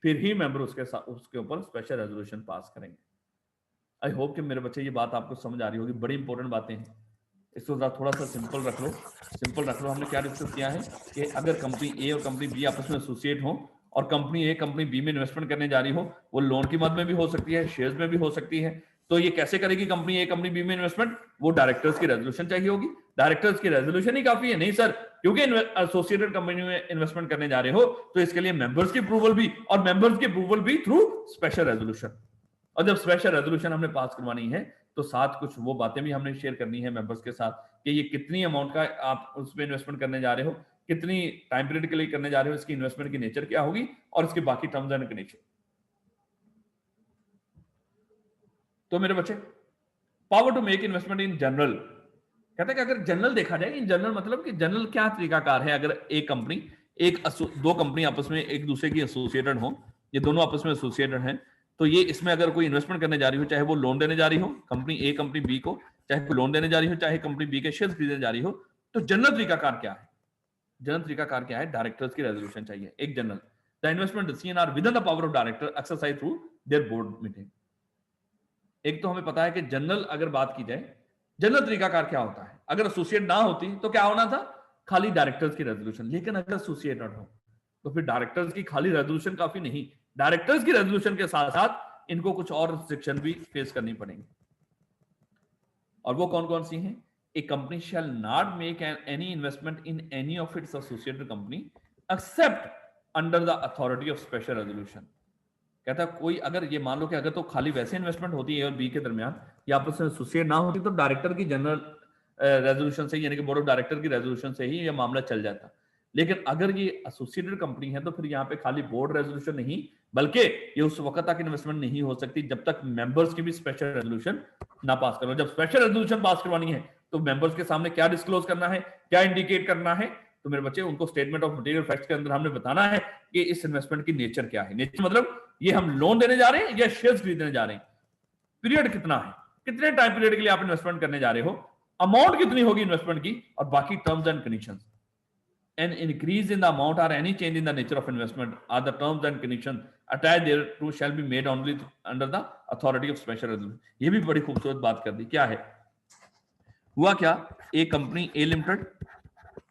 फिर ही मेंबर उसके ऊपर स्पेशल रेजोल्यूशन पास करेंगे। आई होप कि मेरे बच्चे ये बात आपको समझ आ रही होगी, बड़ी इंपॉर्टेंट बातें हैं, इसको थोड़ा सा सिंपल रख लो, सिंपल रख लो। हमने क्या डिस्कस किया है कि अगर कंपनी ए और कंपनी बी आपस में एसोसिएट हो और कंपनी ए कंपनी बी में इन्वेस्टमेंट करने जा रही हो, वो लोन की मद में भी हो सकती है, शेयर्स में भी हो सकती है, तो ये कैसे करेगी कंपनी ए कंपनी बी में इन्वेस्टमेंट, वो डायरेक्टर्स की रेजोल्यूशन चाहिए होगी। डायरेक्टर्स की रेजोल्यूशन ही काफी है? नहीं सर, क्योंकि एसोसिएटेड कंपनी में इन्वेस्टमेंट करने जा रहे हो तो इसके लिए मेंबर्स की अप्रूवल भी, और मेंबर्स की अप्रूवल भी थ्रू स्पेशल रेजोल्यूशन। और जब स्पेशल रेजोल्यूशन हमने पास करवानी है तो साथ कुछ वो बातें भी हमने शेयर करनी है मेंबर्स के साथ कि ये कितनी अमाउंट का आप उसमें इन्वेस्टमेंट करने जा रहे हो, कितनी टाइम पीरियड के लिए करने जा रहे हो, इसकी इन्वेस्टमेंट की नेचर क्या होगी, और इसके बाकी टर्म्स एंड कंडीशन। तो मेरे बच्चे, power to make investment in general, कहते हैं कि अगर जनरल देखा जाए, इन जनरल मतलब कि जनरल क्या तरीकाकार है, अगर एक कंपनी दो कंपनी आपस में एक दूसरे की एसोसिएटेड हो, ये दोनों आपस में एसोसिएटेड हैं, तो ये इसमें अगर कोई इन्वेस्टमेंट करने जा रही हो, चाहे वो लोन देने जा रही हो कंपनी ए कंपनी बी को, चाहे वो लोन देने जा रही हो, चाहे कंपनी बी के शेयर खरीदने जा रही हो, तो जनरल तरीकाकार क्या है, जनरल तरीकाकार क्या है, डायरेक्टर्स की रेजोल्यूशन चाहिए, एक general. The investment decision are within the power of director exercise through their board meeting. एक तो हमें पता है कि जनरल अगर बात की जाए, जनरल तरीकाकार क्या होता है, अगर एसोसिएट ना होती तो क्या होना था, खाली डायरेक्टर्स की रेजोल्यूशन, लेकिन अगर एसोसिएटेड हो तो फिर डायरेक्टर्स की खाली रेजोल्यूशन काफी नहीं, डायरेक्टर्स की रेजोल्यूशन के साथ साथ इनको कुछ और रिस्ट्रिक्शन भी फेस करनी पड़ेंगी। और वो कौन कौन सी हैं? A company shall not make any investment in any of its associated company except under the authority of special resolution. कहता है कोई अगर ये मान लो कि अगर तो खाली वैसे इन्वेस्टमेंट होती है और बी के दरमियान या आपस में एसोसिएट ना होती तो डायरेक्टर की जनरल रेजोल्यूशन से, यानी कि बोर्ड ऑफ डायरेक्टर की रेजोल्यूशन से ही ये मामला चल जाता। लेकिन अगर ये एसोसिएटेड कंपनी है तो फिर यहाँ पे खाली बोर्ड रेजोल्यूशन नहीं, बल्कि ये उस वक्त तक इन्वेस्टमेंट नहीं हो सकती जब तक मेंबर्स की भी स्पेशल रेजोल्यूशन ना पास करो। जब स्पेशल रेजोल्यूशन पास करवानी है तो मेंबर्स के सामने क्या डिस्क्लोज करना है, क्या इंडिकेट करना है, तो मेरे बच्चे उनको स्टेटमेंट ऑफ मटेरियल फैक्ट्स के अंदर हमने बताना है कि इस इन्वेस्टमेंट की नेचर क्या है। नेचर मतलब ये हम लोन देने जा रहे हैं या शेयर्स खरीदने जा रहे हैं, पीरियड कितना है, कितने टाइम पीरियड के लिए आप इन्वेस्टमेंट करने जा रहे हो, अमाउंट कितनी होगी इन्वेस्टमेंट की, और बाकी terms and conditions. An increase in the amount or any change in the nature of investment are the terms and conditions attached thereto shall be made only under the authority of special resolution। ये भी बड़ी खूबसूरत बात कर दी। क्या है हुआ, क्या ए company A limited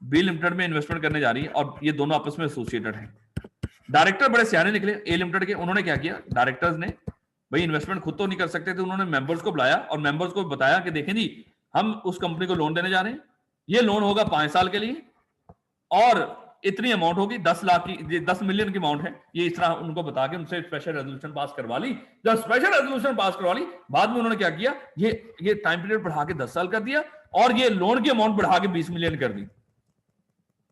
B limited में इन्वेस्टमेंट करने जा रही है और ये दोनों आपस में एसोसिएटेड हैं। डायरेक्टर बड़े सियाने निकले ए लिमिटेड के, उन्होंने क्या किया, डायरेक्टर्स ने भाई इन्वेस्टमेंट खुद तो नहीं कर सकते थे, उन्होंने मेंबर्स को बुलाया और मेंबर्स को बताया कि देखें जी हम उस कंपनी को लोन देने जा रहे हैं, ये लोन होगा 5 साल के लिए और इतनी अमाउंट होगी 10 लाख की, 10 मिलियन की अमाउंट है, ये इस तरह उनको बता के उनसे स्पेशल रेजोल्यूशन पास करवा ली। जब स्पेशल रेजोल्यूशन पास करवा ली, बाद में उन्होंने क्या किया, ये टाइम पीरियड बढ़ा के 10 साल कर दिया और ये लोन की अमाउंट बढ़ा के 20 मिलियन कर दी।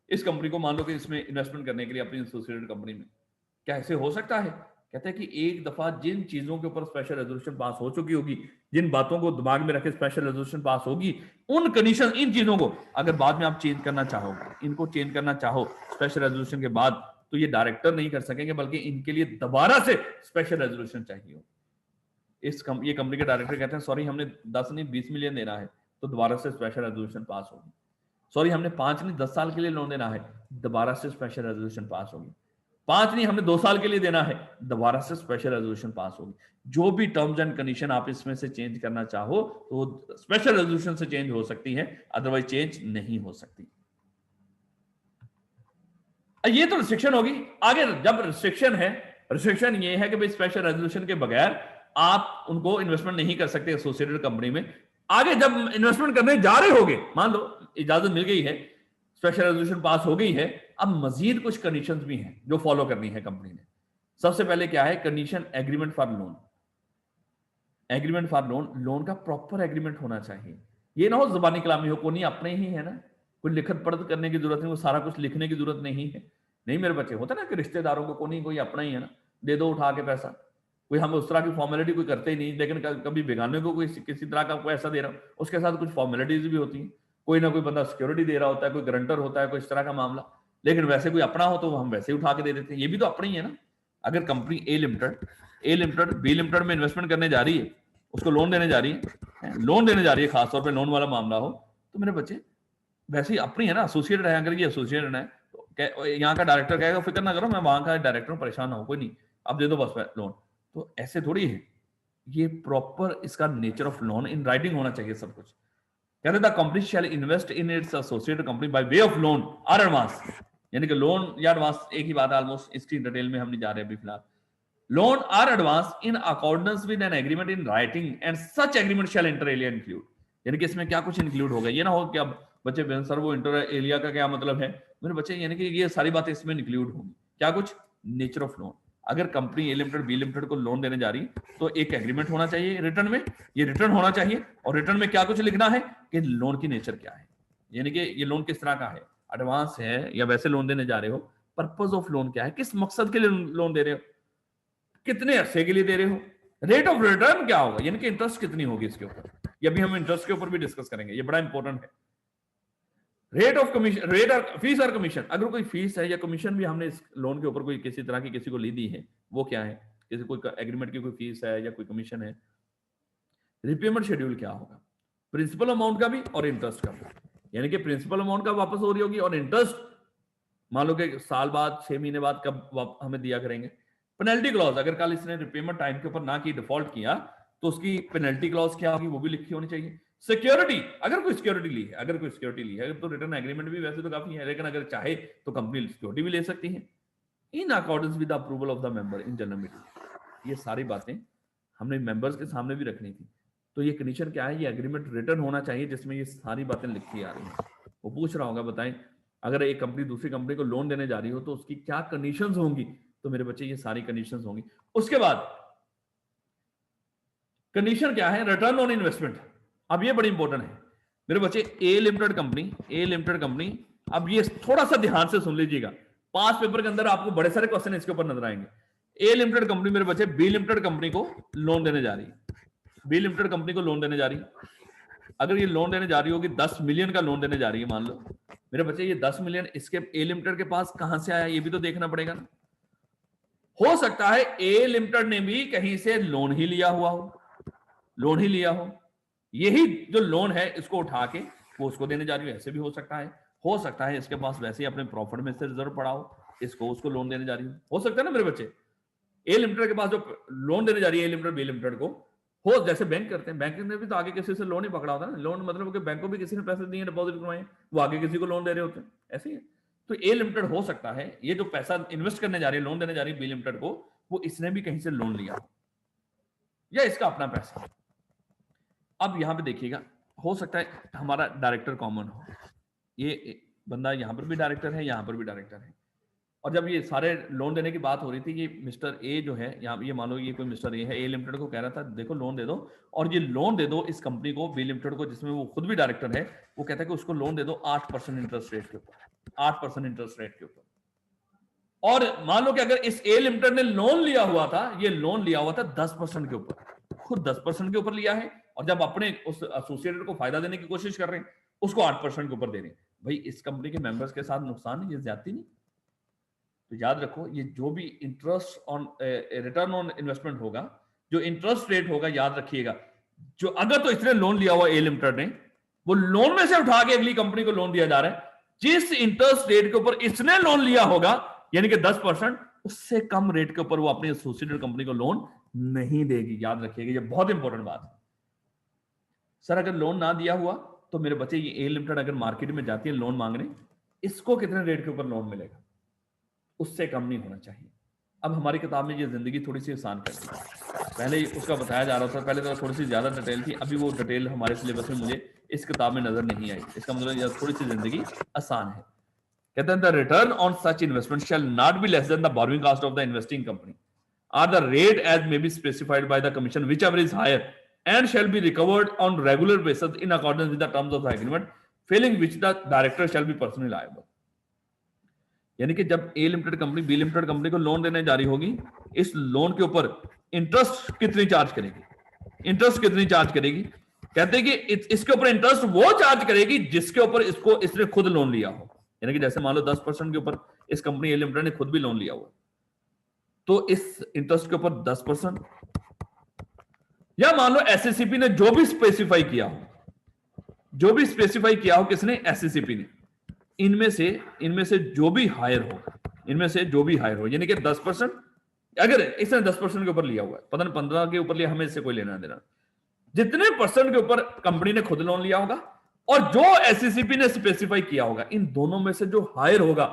इस कंपनी को मान लो कि इसमें इन्वेस्टमेंट करने के लिए अपनी एसोसिएटेड कंपनी में, क्या ऐसे हो सकता है? कहते हैं कि एक दफा जिन चीजों के ऊपर स्पेशल रेजोल्यूशन पास हो चुकी होगी, जिन बातों को दिमाग में रखे स्पेशल रेजोल्यूशन पास होगी, उन कंडीशन, इन चीजों को अगर बाद में आप चेंज करना चाहो, इनको चेंज करना चाहो स्पेशल रेजोल्यूशन के बाद, तो ये डायरेक्टर नहीं कर सकेंगे, बल्कि इनके लिए दोबारा से स्पेशल रेजोल्यूशन चाहिए। ये कंपनी के डायरेक्टर कहते हैं सॉरी हमने 10 नहीं 20 मिलियन देना है, तो दोबारा से स्पेशल रेजोल्यूशन पास होगी। सॉरी हमने 5 नहीं 10 साल के लिए लोन देना है, दोबारा से स्पेशल रेजोल्यूशन पास होगी। 5 नहीं हमने 2 साल के लिए देना है, दोबारा से स्पेशल रेजोल्यूशन पास होगी। जो भी टर्म्स एंड कंडीशन आप इसमें से चेंज करना चाहो तो स्पेशल रेजोल्यूशन से चेंज हो सकती है, अदरवाइज चेंज नहीं हो सकती। ये तो रिस्ट्रिक्शन होगी। आगे जब रिस्ट्रिक्शन है, रिस्ट्रिक्शन ये है कि भाई स्पेशल रेजोल्यूशन के बगैर आप उनको इन्वेस्टमेंट नहीं कर सकते एसोसिएटेड कंपनी में। आगे जब इन्वेस्टमेंट करने जा रहे होगे, मान लो इजाजत मिल गई है, स्पेशल रेजोल्यूशन पास हो गई है, अब मजीद कुछ कंडीशंस भी हैं जो फॉलो करनी है कंपनी ने। सबसे पहले क्या है, condition agreement for loan. Agreement for loan, loan का प्रॉपर एग्रीमेंट होना चाहिए। ये ना हो जुबानी कलामी हो, कोई अपने ही है ना, कोई लिखत पढ़त करने की जरूरत नहीं, वो सारा कुछ लिखने की जरूरत नहीं है। नहीं मेरे बच्चे, होता ना कि रिश्तेदारों को कोई अपना ही है ना, दे दो उठा के पैसा, कोई हम उस तरह की फॉर्मेलिटी कोई करते ही नहीं। लेकिन कभी बेगाने को कोई किसी तरह का पैसा दे रहा हो, उसके साथ कुछ फॉर्मेलिटीज भी होती है, कोई ना कोई बंदा सिक्योरिटी दे रहा होता है, कोई गारंटर होता है, कोई इस तरह का मामला। लेकिन वैसे कोई अपना हो तो हम वैसे ही उठा के दे देते हैं, ये भी तो अपना ही है ना। अगर company A limited B limited में इन्वेस्टमेंट करने जा रही है, उसको लोन देने जा रही है, लोन देने जा रही है, खासतौर पर लोन वाला मामला हो, तो मेरे बच्चे वैसे ही अपनी है ना, एसोसिएटेड है। अगर ये एसोसिएटेड है तो यहाँ का डायरेक्टर कहेगा फिक्र ना करो, मैं वहां का डायरेक्टर हूं, परेशान ना हो, कोई नहीं, अब दे दो बस लोन। तो ऐसे थोड़ी है, ये प्रॉपर इसका nature of loan in writing होना चाहिए सब कुछ। कहते the company shall invest in its associated company by way of loan और एडवांस, यानी कि लोन या एडवांस एक ही बात है ऑलमोस्ट, इसकी डिटेल में हम नहीं जा रहे अभी फिलहाल। लोन और advance in accordance with an agreement in writing and such agreement shall inter alia include, यानी कि इसमें क्या कुछ इंक्लूड होगा। ये ना हो कि अब बच्चे सर वो इंटर एलिया का क्या मतलब है मेरे बच्चे, यानी कि ये सारी बातें इसमें इंक्लूड होंगी। क्या कुछ, नेचर ऑफ लोन। अगर company A limited B limited को लोन देने जा रही तो एक एग्रीमेंट होना चाहिए रिटर्न में, ये रिटर्न होना चाहिए, और रिटर्न में क्या कुछ लिखना है कि लोन की नेचर क्या है, यानी कि ये लोन किस तरह का है, एडवांस है या वैसे लोन देने जा रहे हो, पर्पज ऑफ लोन क्या है, किस मकसद के लिए लोन दे रहे हो, कितने अरसे के लिए दे रहे हो, रेट ऑफ रिटर्न क्या होगा, यानी कि इंटरेस्ट कितनी होगी इसके ऊपर, ये भी हम इंटरेस्ट के ऊपर भी डिस्कस करेंगे, ये बड़ा इंपॉर्टेंट है। रेट ऑफ कमीशन, रेट और फीस और कमीशन, अगर कोई फीस है या कमीशन भी हमने इस लोन के ऊपर कोई किसी तरह की किसी को ली दी है, वो क्या है, किसी कोई एग्रीमेंट की कोई फीस है या कोई कमीशन है। रिपेमेंट शेड्यूल क्या होगा, प्रिंसिपल अमाउंट का भी और इंटरेस्ट का भी, यानी कि प्रिंसिपल अमाउंट कब वापस हो रही होगी और इंटरेस्ट मान लो कि साल बाद 6 महीने बाद कब हमें दिया करेंगे। पेनल्टी क्लॉज, अगर कल इसने रिपेमेंट टाइम के ऊपर ना की, डिफॉल्ट किया, तो उसकी पेनल्टी क्लॉज क्या होगी वो भी लिखी होनी चाहिए। सिक्योरिटी, अगर कोई सिक्योरिटी ली है, अगर कोई सिक्योरिटी ली है तो रिटर्न एग्रीमेंट भी वैसे तो काफी है, लेकिन अगर चाहे तो कंपनी सिक्योरिटी भी ले सकती है इन accordance with approval of the member in general meeting. ये सारी बातें हमने मेंबर्स के सामने भी रखनी थी। तो ये कंडीशन क्या है, ये एग्रीमेंट रिटर्न होना चाहिए जिसमें ये सारी बातें लिखी आ रही हैं। वो पूछ रहा होगा बताएं अगर एक कंपनी दूसरी कंपनी को लोन देने जा रही हो तो उसकी क्या कंडीशंस होंगी, तो मेरे बच्चे ये सारी कंडीशंस होंगी। उसके बाद कंडीशन क्या है, रिटर्न ऑन इन्वेस्टमेंट। अब ये बड़ी इंपॉर्टेंट है मेरे बच्चे, ए लिमिटेड कंपनी, अब ये थोड़ा सा ध्यान से सुन लीजिएगा, पास पेपर के अंदर आपको बड़े सारे क्वेश्चन इसके ऊपर नजर आएंगे। ए लिमिटेड कंपनी मेरे बच्चे बी लिमिटेड कंपनी को लोन देने जा रही है, बी लिमिटेड कंपनी को लोन देने जा रही है। अगर ये लोन देने जा रही होगी 10 मिलियन का लोन देने जा रही है मान लो मेरे बच्चे, ये 10 मिलियन इसके ए लिमिटेड के पास कहां से आया ये भी तो देखना पड़ेगा ना। हो सकता है ए लिमिटेड ने भी कहीं से लोन ही लिया हुआ हो, यही जो लोन है इसको उठा के वो उसको देने जा रही है, ऐसे भी हो सकता है इसके पास वैसे ही अपने प्रॉफिट में से रिजर्व पड़ा हो, इसको उसको लोन देने जा रही हो सकता है ना मेरे बच्चे। ए लिमिटेड के पास जो लोन देने जा रही है ए लिमिटेड बी लिमिटेड को, हो जैसे बैंक करते हैं, बैंक ने भी तो आगे किसी से लोन ही पकड़ा होता है ना, लोन मतलब कि बैंक को भी किसी ने पैसे दिए डिपॉजिट करवाए, वो आगे किसी को लोन दे रहे होते हैं, ऐसे ही है। तो ए लिमिटेड हो सकता है ये जो पैसा इन्वेस्ट करने जा रही है, लोन देने जा रही है बी लिमिटेड को, वो इसने भी कहीं से लोन लिया या इसका अपना पैसा। अब यहां पे देखिएगा, हो सकता है हमारा डायरेक्टर कॉमन हो, ये बंदा यहां पर भी डायरेक्टर है, यहां पर भी डायरेक्टर है, और जब ये सारे लोन देने की बात हो रही थी, ये मिस्टर ए जो है यहाँ, ये मान लो ये कोई मिस्टर ए है, ए लिमिटेड को कह रहा था देखो लोन दे दो, और ये लोन दे दो इस कंपनी को बी लिमिटेड को, जिसमें वो खुद भी डायरेक्टर है, वो कहता है कि उसको लोन दे दो 8% इंटरेस्ट रेट के ऊपर, 8% इंटरेस्ट रेट के ऊपर। और मान लो कि अगर इस ए लिमिटेड ने लोन लिया हुआ था, ये लोन लिया हुआ था 10% के ऊपर, खुद 10% के ऊपर लिया है, और जब अपने उस एसोसिएटेड को फायदा देने की कोशिश कर रहे हैं उसको 8% के ऊपर दे रहे हैं। भाई इस कंपनी के मेंबर्स के साथ नुकसान नहीं, ये ज्यादती नहीं। तो याद रखो ये जो भी interest on return on investment होगा, जो इंटरेस्ट रेट होगा, याद रखिएगा, जो अगर तो इसने लोन लिया हुआ ए लिमिटेड ने, वो लोन में से उठा के अगली कंपनी को लोन दिया जा रहा है, जिस इंटरेस्ट रेट के ऊपर इसने लोन लिया होगा यानी कि 10%, उससे कम रेट के ऊपर वो अपनी एसोसिएटेड कंपनी को लोन नहीं देगी। याद रखिएगा ये बहुत इंपॉर्टेंट बात है। सर अगर लोन ना दिया हुआ तो मेरे बच्चे, ये ए लिमिटेड अगर मार्केट में जाती है लोन मांगने, इसको कितने रेट के ऊपर लोन मिलेगा, उससे कम नहीं होना चाहिए। अब हमारी किताब में ये जिंदगी थोड़ी सी आसान कर दी, पहले उसका बताया जा रहा था, पहले तो थोड़ी सी ज्यादा डिटेल थी, अभी वो डिटेल हमारे सिलेबस में मुझे इस किताब में नजर नहीं आई, इसका मतलब थोड़ी सी जिंदगी आसान है। कहते हैं the return on such investment shall not be less than the borrowing cost of the investing company or the rate as may be specified by the commission whichever is higher. and shall be recovered on regular basis in accordance with the terms of the agreement, failing which the director shall be personally liable. यानी कि जब A limited company B limited company को loan देने जा रही होगी, इस loan के ऊपर इंटरेस्ट कितनी चार्ज करेगी, इंटरेस्ट कितनी चार्ज करेगी, कहते हैं कि इसके ऊपर इंटरेस्ट वो चार्ज करेगी जिसके ऊपर इसने खुद लोन लिया हो। यानी कि जैसे मान लो 10% के ऊपर इस कंपनी ए लिमिटेड ने खुद भी लोन लिया हुआ, तो इस इंटरेस्ट के ऊपर 10%, या मान लो एसएससीपी ने जो भी स्पेसिफाई किया हो, किसने, एसएससीपी ने, इनमें से जो भी हायर हो, यानी कि 10%, अगर इसने 10% के ऊपर लिया हुआ है, पता नहीं 15 के ऊपर लिया, हमें इससे कोई लेना देना, जितने परसेंट के ऊपर कंपनी ने खुद लोन लिया होगा और जो एसएससीपी ने स्पेसिफाई किया होगा, इन दोनों में से जो हायर होगा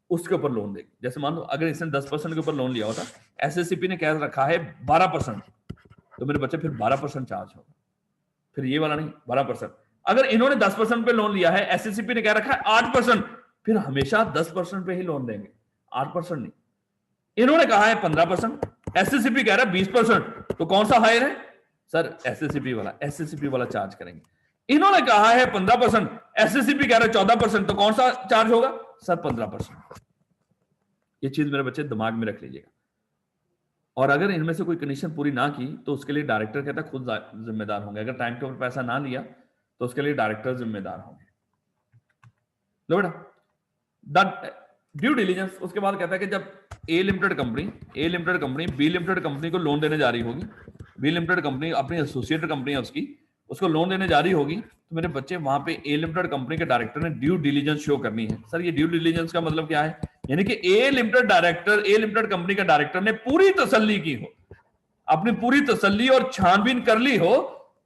उसके ऊपर लोन देगी। जैसे मान लो अगर इसने 10% के ऊपर लोन लिया होता, एसएससीपी ने क्या रखा है 12%, तो मेरे बच्चे फिर 12% चार्ज होगा, फिर ये वाला नहीं 12%। अगर इन्होंने 10% पे लोन लिया है, एसएससीपी ने क्या रखा है 8%, फिर हमेशा 10% पे ही लोन देंगे, 8% नहीं। इन्होंने कहा है 15%, एसएससीपी कह रहा है 20%, तो कौन सा हायर है सर, एसएससीपी वाला चार्ज करेंगे। इन्होंने कहा है 15%, एसएससीपी कह रहा है 14%, तो कौन सा चार्ज होगा सर 15%। ये चीज मेरे बच्चे दिमाग में रख लीजिएगा। और अगर इनमें से कोई कंडीशन पूरी ना की तो उसके लिए डायरेक्टर कहता है खुद जिम्मेदार होंगे। अगर टाइम के ऊपर पैसा ना लिया तो उसके लिए डायरेक्टर जिम्मेदार होंगे। लो बेटा, ड्यू डिलीजेंस, उसके बाद कहता है कि जब A limited company B limited company को लोन देने जा रही होगी, बी लिमिटेड कंपनी अपनी एसोसिएटेड कंपनी है उसको लोन देने जा रही होगी, तो मेरे बच्चे वहां पे ए लिमिटेड कंपनी के डायरेक्टर ने ड्यू डिलीजेंस शो करनी है। सर ये ड्यू डिलीजेंस का मतलब क्या है, यानी कि ए लिमिटेड कंपनी के डायरेक्टर ने पूरी तसल्ली की हो, अपनी पूरी तसल्ली और छानबीन कर ली हो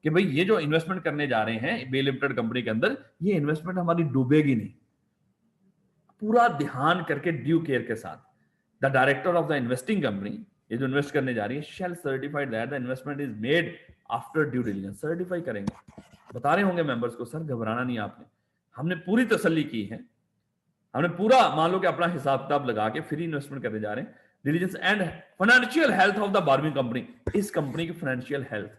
कि भाई ये जो इन्वेस्टमेंट करने जा रहे हैं बी लिमिटेड कंपनी के अंदर, ये इन्वेस्टमेंट हमारी डूबेगी नहीं। पूरा ध्यान करके ड्यू केयर के साथ the director of the investing company, ये जो इन्वेस्ट करने जा रही है, shall certified that the investment is made after due diligence. Certify करेंगे, बता रहे होंगे मेंबर्स को सर घबराना नहीं आपने, हमने पूरी तसल्ली की है, हमने पूरा मान लो कि अपना हिसाब किताब लगा के फिर इन्वेस्टमेंट करने जा रहे हैं। Diligence and financial health of the borrowing company, इस कंपनी की फाइनेंशियल हेल्थ,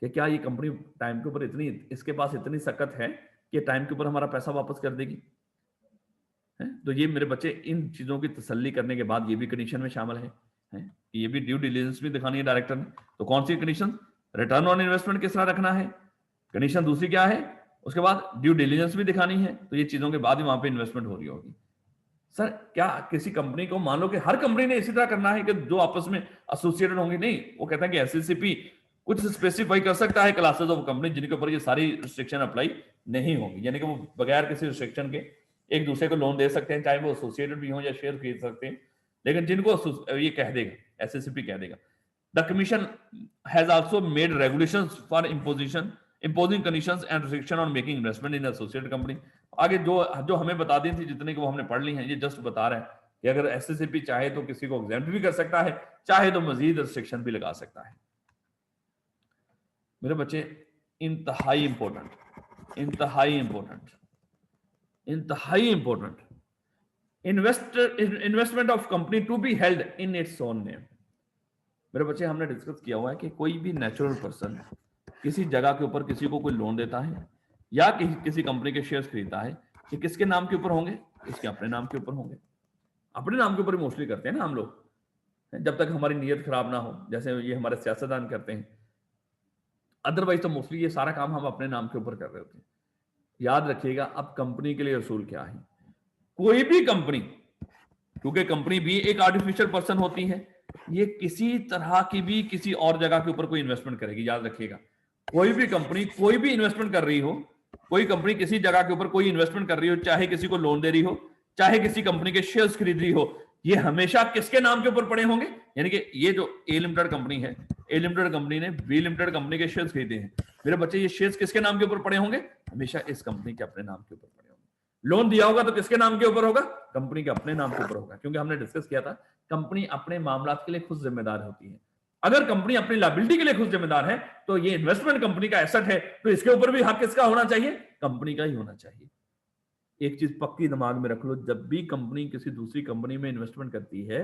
कि क्या ये कंपनी टाइम के ऊपर इतनी, इसके पास इतनी सकत है कि टाइम के ऊपर हमारा पैसा वापस कर देगी है? तो ये मेरे बच्चे इन चीजों की तसल्ली करने के बाद ये भी कंडीशन में शामिल है? ये भी ड्यू डिलीजेंस भी दिखानी है डायरेक्टर ने। तो कौन सी कंडीशन, रिटर्न ऑन इन्वेस्टमेंट किस तरह रखना है, कंडीशन दूसरी क्या है, उसके बाद ड्यू डिलीजेंस भी दिखानी है। तो ये चीजों के बाद ही वहां पे इन्वेस्टमेंट हो रही होगी। सर क्या किसी कंपनी को, मान लो कि हर कंपनी ने इसी तरह करना है कि जो आपस में एसोसिएटेड होंगे? नहीं, वो कहता है कि एसएससीपी कुछ स्पेसिफाई कर सकता है क्लासेस ऑफ कंपनी जिनके ऊपर ये सारी रिस्ट्रिक्शन अप्लाई नहीं होगी, यानी कि वो बगैर किसी रिस्ट्रिक्शन के एक दूसरे को लोन दे सकते हैं, चाहे वो एसोसिएटेड भी हो या शेयर खरीद सकते हैं। लेकिन जिनको ये कह देगा, एसएससीपी कह देगा, the commission has also made regulations for imposing conditions and restriction on making investment in associated company। आगे जो हमें बता दी थी जितने को वो हमने पढ़ ली हैं, ये जस्ट बता रहा है कि अगर एसएससीपी चाहे तो किसी को एग्जाम्प्ट भी कर सकता है, चाहे तो मजीद रिस्ट्रिक्शन भी लगा सकता है। मेरे बच्चे इंतहाई important investment of company to be held in its own name. मेरे बच्चे हमने डिस्कस किया हुआ है कि कोई भी नेचुरल पर्सन किसी जगह के ऊपर किसी को कोई लोन देता है या किसी कंपनी के शेयर्स खरीदता है, ये किसके नाम के ऊपर होंगे? इसके अपने नाम के ऊपर होंगे। अपने नाम के ऊपर मोस्टली करते हैं ना हम लोग, जब तक हमारी नीयत खराब ना हो, जैसे ये हमारे सियासतदान करते हैं। अदरवाइज तो मोस्टली ये सारा काम हम अपने नाम के ऊपर कर रहे होते हैं। याद रखिएगा, अब कंपनी के लिए असूल क्या है, कोई भी कंपनी, क्योंकि कंपनी भी एक आर्टिफिशियल पर्सन होती है, ये किसी तरह की भी किसी और जगह के ऊपर कोई इन्वेस्टमेंट करेगी। याद रखिएगा, कोई भी कंपनी कोई भी इन्वेस्टमेंट कर रही हो, कोई कंपनी किसी जगह के ऊपर कोई इन्वेस्टमेंट कर रही हो, चाहे किसी को लोन दे रही हो, चाहे किसी कंपनी के शेयर्स खरीद रही हो, ये हमेशा किसके नाम के ऊपर पड़े होंगे? यानी कि ये जो ए लिमिटेड कंपनी है, ए लिमिटेड कंपनी ने बी लिमिटेड कंपनी के शेयर्स खरीदे हैं, मेरे बच्चे ये शेयर्स किसके नाम के ऊपर पड़े होंगे? हमेशा इस कंपनी के अपने नाम के ऊपर पड़े होंगे। लोन दिया होगा तो किसके नाम के ऊपर होगा? कंपनी के अपने नाम के ऊपर होगा, क्योंकि हमने डिस्कस किया था कंपनी अपने मामलात के लिए खुद जिम्मेदार होती है। अगर कंपनी अपनी लायबिलिटी के लिए खुद जिम्मेदार है तो ये इन्वेस्टमेंट कंपनी का एसेट है, तो इसके ऊपर भी हक किसका होना चाहिए? कंपनी का ही होना चाहिए। एक चीज पक्की दिमाग में रख लो, जब भी कंपनी किसी दूसरी कंपनी में इन्वेस्टमेंट करती है,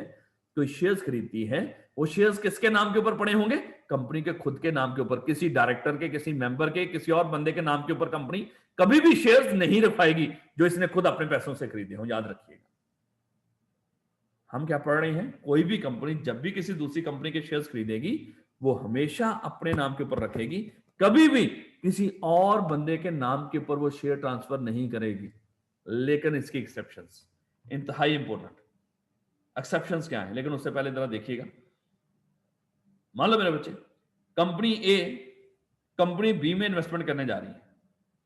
कोई शेयर्स खरीदती है, वो शेयर्स किसके नाम के ऊपर पड़े होंगे? कंपनी के खुद के नाम के ऊपर, किसी डायरेक्टर के, किसी मेंबर के, किसी और बंदे के नाम के ऊपर कंपनी कभी भी शेयर्स नहीं रखाएगी जो इसने खुद अपने पैसों से खरीदे हो, याद रखिएगा। हम क्या पढ़ रहे हैं? कोई भी कंपनी जब भी किसी दूसरी कंपनी के शेयर्स खरीदेगी वो हमेशा अपने नाम के ऊपर रखेगी, कभी भी किसी और बंदे के नाम के ऊपर वो शेयर ट्रांसफर नहीं करेगी। लेकिन इसकी एक्सेप्शंस इंतहाई इंपॉर्टेंट। एक्सेप्शंस क्या है? लेकिन उससे पहले जरा देखिएगा। मान लो मेरे बच्चे, कंपनी ए कंपनी बी में इन्वेस्टमेंट करने जा रही है,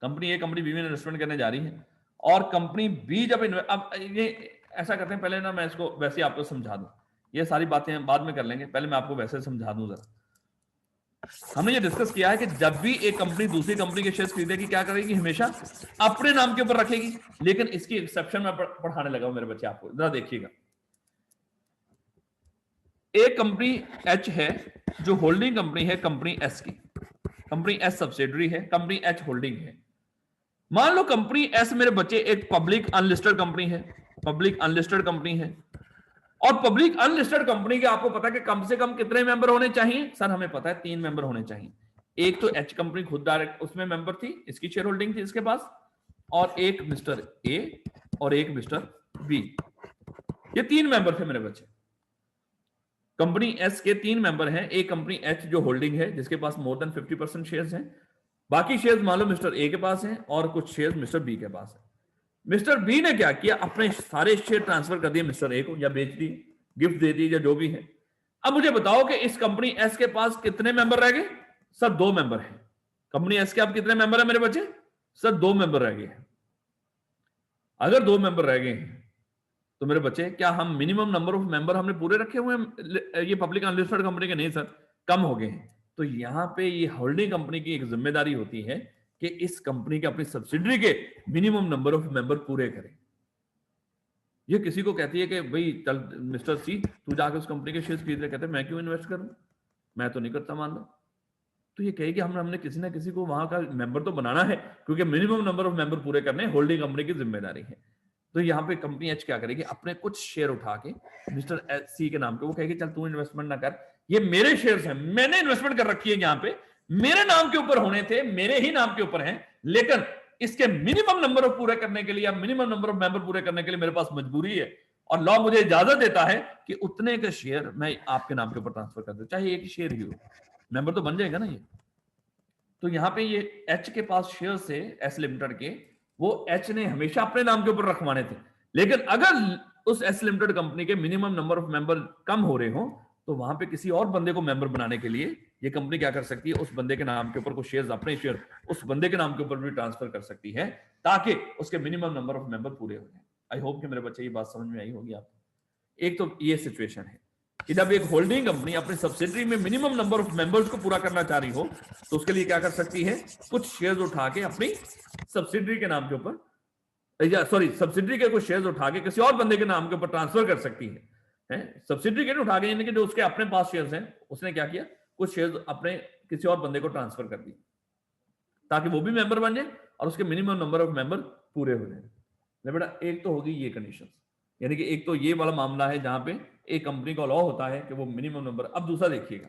कंपनी ए कंपनी बी में इन्वेस्टमेंट करने जा रही है, और कंपनी बी जब अब ये ऐसा करते हैं, पहले ना मैं इसको वैसे ही आपको समझा दूं, ये सारी बातें बाद में कर लेंगे, पहले मैं आपको वैसे समझा दूं जरा। हमने ये डिस्कस किया है कि जब भी एक कंपनी दूसरी कंपनी के शेयर्स खरीदेगी क्या करेगी? हमेशा अपने नाम के ऊपर रखेगी। लेकिन इसकी एक्सेप्शन मैं पढ़ाने लगा हूं मेरे बच्चे, आपको जरा देखिएगा। एक कंपनी एच है जो होल्डिंग कंपनी है कंपनी एस की, कंपनी एस सब्सिडरी है, कंपनी एच होल्डिंग है। मान लो कंपनी एस मेरे बच्चे एक पब्लिक अनलिस्टेड कंपनी है, पब्लिक अनलिस्टेड कंपनी है, और पब्लिक अनलिस्टेड कंपनी के आपको पता है कि कम से कम कितने मेंबर होने चाहिए? सर हमें पता है 3 मेंबर होने चाहिए। एक तो एच कंपनी खुद डायरेक्ट उसमें मेंबर थी, इसकी शेयर होल्डिंग थी इसके पास, और एक मिस्टर ए और एक मिस्टर बी, ये 3 मेंबर थे मेरे बच्चे। कंपनी एस के 3 मेंबर हैं, एक कंपनी एच जो होल्डिंग है जिसके पास मोर देन 50% शेयर्स हैं, बाकी शेयर्स मान लो मिस्टर ए के पास हैं और कुछ शेयर्स मिस्टर बी के पास है। मिस्टर बी ने क्या किया? अपने सारे शेयर ट्रांसफर कर दिए मिस्टर ए को, या बेच दिए, गिफ्ट दे दी, या जो भी है। अब मुझे बताओ कि इस कंपनी एस के पास कितने मेंबर रह गए? सर 2 मेंबर हैं। कंपनी एस के अब कितने मेंबर है मेरे बच्चे? सर 2 मेंबर रह गए हैं। अगर 2 मेंबर रह गए हैं तो मेरे बच्चे क्या हम मिनिमम नंबर ऑफ मेंबर हमने पूरे रखे हुए हैं ये पब्लिक अनलिस्टेड कंपनी के? नहीं सर, कम हो गए हैं। तो यहां पे ये होल्डिंग कंपनी की एक जिम्मेदारी होती है कि इस कंपनी के अपनी सब्सिडरी के मिनिमम नंबर ऑफ मेंबर पूरे करें। ये किसी को कहती है कि भाई चल मिस्टर सी तू जाके उस कंपनी के शेयर्स खरीद रहे, कहते मैं क्यों इन्वेस्ट करूं, मैं तो नहीं करता मान लो। तो ये कहेगी हमने किसी ना किसी को वहां का मेंबर तो बनाना है, क्योंकि मिनिमम नंबर ऑफ मेंबर पूरे करने होल्डिंग कंपनी की जिम्मेदारी है। तो यहाँ पे कंपनी एच क्या करेगी? अपने कुछ शेयर उठा के मिस्टर सी के नाम पे वो कहेगी चल तू इन्वेस्टमेंट ना कर, ये मेरे शेयर्स हैं, मैंने इन्वेस्टमेंट कर रखी है, यहाँ पे मेरे नाम के ऊपर होने थे, मेरे ही नाम के ऊपर हैं, लेकिन इसके मिनिमम नंबर ऑफ पूरे करने के लिए या मिनिमम नंबर ऑफ मेंबर पूरे करने के लिए मेरे पास मजबूरी है, और लॉ मुझे इजाजत देता है कि उतने के शेयर मैं आपके नाम के ऊपर ट्रांसफर कर दूं, चाहे एक शेयर ही हो, मेंबर तो बन जाएगा ना ये। तो यहाँ पे ये एच के पास शेयर से एस लिमिटेड के, वो एच ने हमेशा अपने नाम के ऊपर रखवाने थे, लेकिन अगर उस एस लिमिटेड कंपनी के मिनिमम नंबर ऑफ मेंबर कम हो रहे हो तो वहां पे किसी और बंदे को मेंबर बनाने के लिए ये कंपनी क्या कर सकती है? उस बंदे के नाम के ऊपर कुछ शेयर्स, अपने शेयर उस बंदे के नाम के ऊपर भी ट्रांसफर कर सकती है, ताकि उसके मिनिमम नंबर ऑफ मेंबर पूरे हो जाए। आई होप कि मेरे बच्चे ये बात समझ में आई होगी आपको। एक तो ये सिचुएशन है कि जब एक होल्डिंग कंपनी अपनी सब्सिडरी में मिनिमम नंबर ऑफ मेंबर्स को पूरा करना चाह रही हो तो उसके लिए क्या कर सकती है? कुछ शेयर्स उठा के अपनी सब्सिडरी के नाम के ऊपर, या सॉरी सब्सिडरी के कुछ शेयर्स उठा के किसी और बंदे के नाम के ऊपर ट्रांसफर कर सकती है। सब्सिडरी के उठा के, यानी कि जो उसके अपने पास शेयर्स हैं उसने क्या किया? कुछ शेयर्स अपने किसी और बंदे को ट्रांसफर कर दी ताकि वो भी मेंबर बन जाए और उसके मिनिमम नंबर ऑफ मेंबर पूरे हो जाए। बेटा एक तो होगी ये कंडीशन, यानी कि एक तो ये वाला मामला है जहां पे एक कंपनी का लॉ होता है कि वो मिनिमम नंबर। अब दूसरा देखिएगा,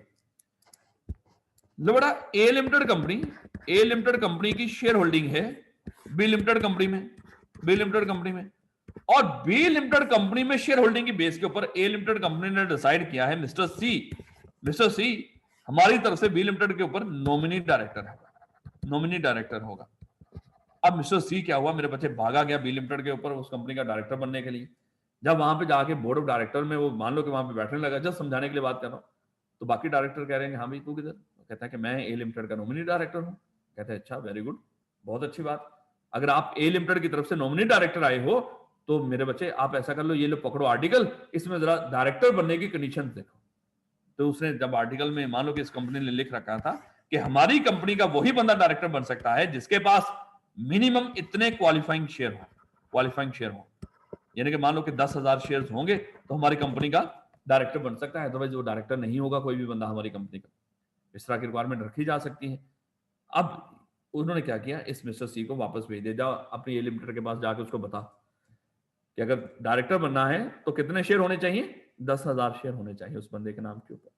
बेटा ए लिमिटेड कंपनी की शेयर होल्डिंग है बी लिमिटेड कंपनी में, और बी लिमिटेड कंपनी में शेयर होल्डिंग की बेस के ऊपर ए लिमिटेड कंपनी ने डिसाइड किया है मिस्टर सी हमारी तरफ से बी लिमिटेड के ऊपर नॉमिनी डायरेक्टर होगा। अब मिस्टर सी क्या हुआ मेरे बच्चे? भागा गया बी लिमिटेड के ऊपर उस कंपनी का डायरेक्टर बनने के लिए। जब वहां पे जाके बोर्ड ऑफ डायरेक्टर में वो मान लो कि वहां पे बैठने लगा, जब समझाने के लिए बात कर रहा हूं, तो बाकी डायरेक्टर कह रहे हैं हाँ भाई तू किधर? कहता है कि मैं ए लिमिटेड का नॉमिनी डायरेक्टर हूं। कहता है अच्छा, वेरी गुड, बहुत अच्छी बात। अगर आप ए लिमिटेड की तरफ से नॉमिनी डायरेक्टर आए हो तो मेरे बच्चे आप ऐसा कर लो, ये लो पकड़ो आर्टिकल, इसमें जरा डायरेक्टर बनने की कंडीशन देखो। तो उसने जब आर्टिकल में मान लो कि इस कंपनी ने लिख रखा था कि हमारी कंपनी का वही बंदा डायरेक्टर बन सकता है जिसके पास मिनिमम इतने क्वालिफाइंग शेयर हो, यानी कि मान लो कि 10,000 शेयर होंगे तो हमारी कंपनी का डायरेक्टर बन सकता है, अदरवाइज वो डायरेक्टर नहीं होगा कोई भी बंदा हमारी कंपनी का। इस तरह की रिक्वायरमेंट रखी जा सकती है। अब उन्होंने क्या किया? इस मिस्टर सी को वापस भेज दिया, जाओ अपनी ए लिमिटेड के पास जाके उसको बता कि अगर डायरेक्टर बनना है तो कितने शेयर होने चाहिए? 10,000 शेयर होने चाहिए उस बंदे के नाम के ऊपर।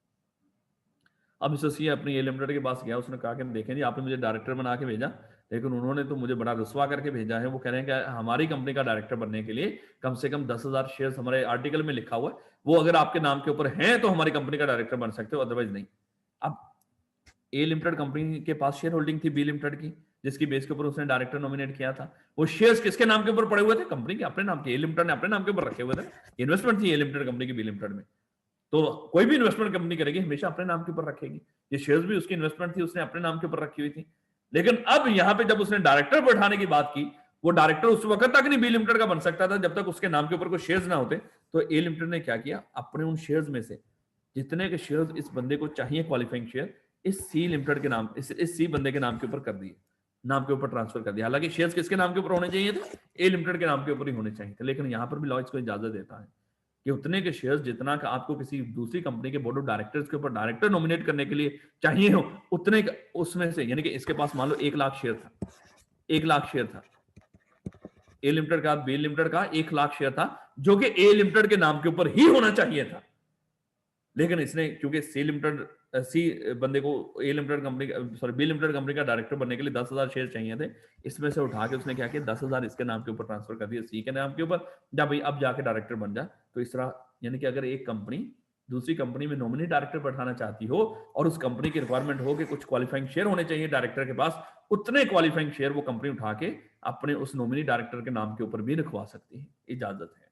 अब एसोसिएट अपनी ए लिमिटेड के पास गया, उसने कहा कि देखें जी आपने मुझे डायरेक्टर बना के भेजा, लेकिन उन्होंने तो मुझे बड़ा रुस्वा करके भेजा है। वो कह रहे हैं कि हमारी कंपनी का डायरेक्टर बनने के लिए कम से कम 10,000 शेयर हमारे आर्टिकल में लिखा हुआ है, वो अगर आपके नाम के ऊपर हैं तो हमारी कंपनी का डायरेक्टर बन सकते हो, अदरवाइज नहीं। अब ए लिमिटेड कंपनी के पास शेयर होल्डिंग थी बी लिमिटेड की, जिसकी बेस के ऊपर उसने डायरेक्टर नॉमिनेट किया था। वो शेयर्स किसके नाम के ऊपर पड़े हुए थे? कंपनी के अपने नाम के, ए लिमिटेड ने अपने नाम के ऊपर रखे हुए थे। इन्वेस्टमेंट थी ए लिमिटेड कंपनी की बी लिमिटेड में, तो कोई भी इन्वेस्टमेंट कंपनी करेगी हमेशा अपने नाम के ऊपर रखेगी। ये शेयर्स भी उसकी इन्वेस्टमेंट थी, उसने अपने नाम के ऊपर रखी हुई थी। लेकिन अब यहां पे जब उसने डायरेक्टर बैठाने की बात की, वो डायरेक्टर उस वक्त तक नहीं बी लिमिटेड का बन सकता था जब तक उसके नाम के ऊपर कोई शेयर्स ना होते। तो ए लिमिटेड ने क्या किया, अपने उन शेयर्स में से जितने के शेयर्स इस बंदे को चाहिए क्वालिफाइंग शेयर, इस सी लिमिटेड के नाम, इस सी बंदे के नाम के ऊपर कर दिए, नाम के ऊपर ट्रांसफर कर दिया। हालांकि शेयर्स किसके नाम के ऊपर होने चाहिए थे? ए लिमिटेड के नाम के ऊपर ही होने चाहिए थे। लेकिन यहां पर भी लॉ इसको इजाजत देता है कि उतने के शेयर्स जितना का आपको किसी दूसरी कंपनी के बोर्ड ऑफ डायरेक्टर्स के ऊपर डायरेक्टर नॉमिनेट करने के लिए चाहिए हो, उतने उसमें से, यानी कि इसके पास मान लो 1 लाख शेयर था, 1 लाख शेयर था ए लिमिटेड का, बी लिमिटेड का 1 लाख शेयर था जो कि ए लिमिटेड के नाम के ऊपर ही होना चाहिए था। लेकिन इसने क्योंकि सी लिमिटेड, सी बंदे को A limited company, sorry B limited company का डायरेक्टर बनने के लिए 10,000 शेयर चाहिए थे, इसमें से उठा के उसने क्या किया, 10,000 इसके नाम के ऊपर ट्रांसफर कर दिया सी के नाम के ऊपर, जा भाई अब जाके डायरेक्टर बन जा। तो इस तरह यानी कि अगर एक कंपनी दूसरी कंपनी में नॉमिनी डायरेक्टर बैठाना चाहती हो और उस कंपनी की रिक्वायरमेंट हो कि कुछ क्वालिफाइंग शेयर होने चाहिए डायरेक्टर के पास, उतने क्वालिफाइंग शेयर वो कंपनी उठा के अपने उस नॉमिनी डायरेक्टर के नाम के ऊपर भी रखवा सकती है, इजाजत है।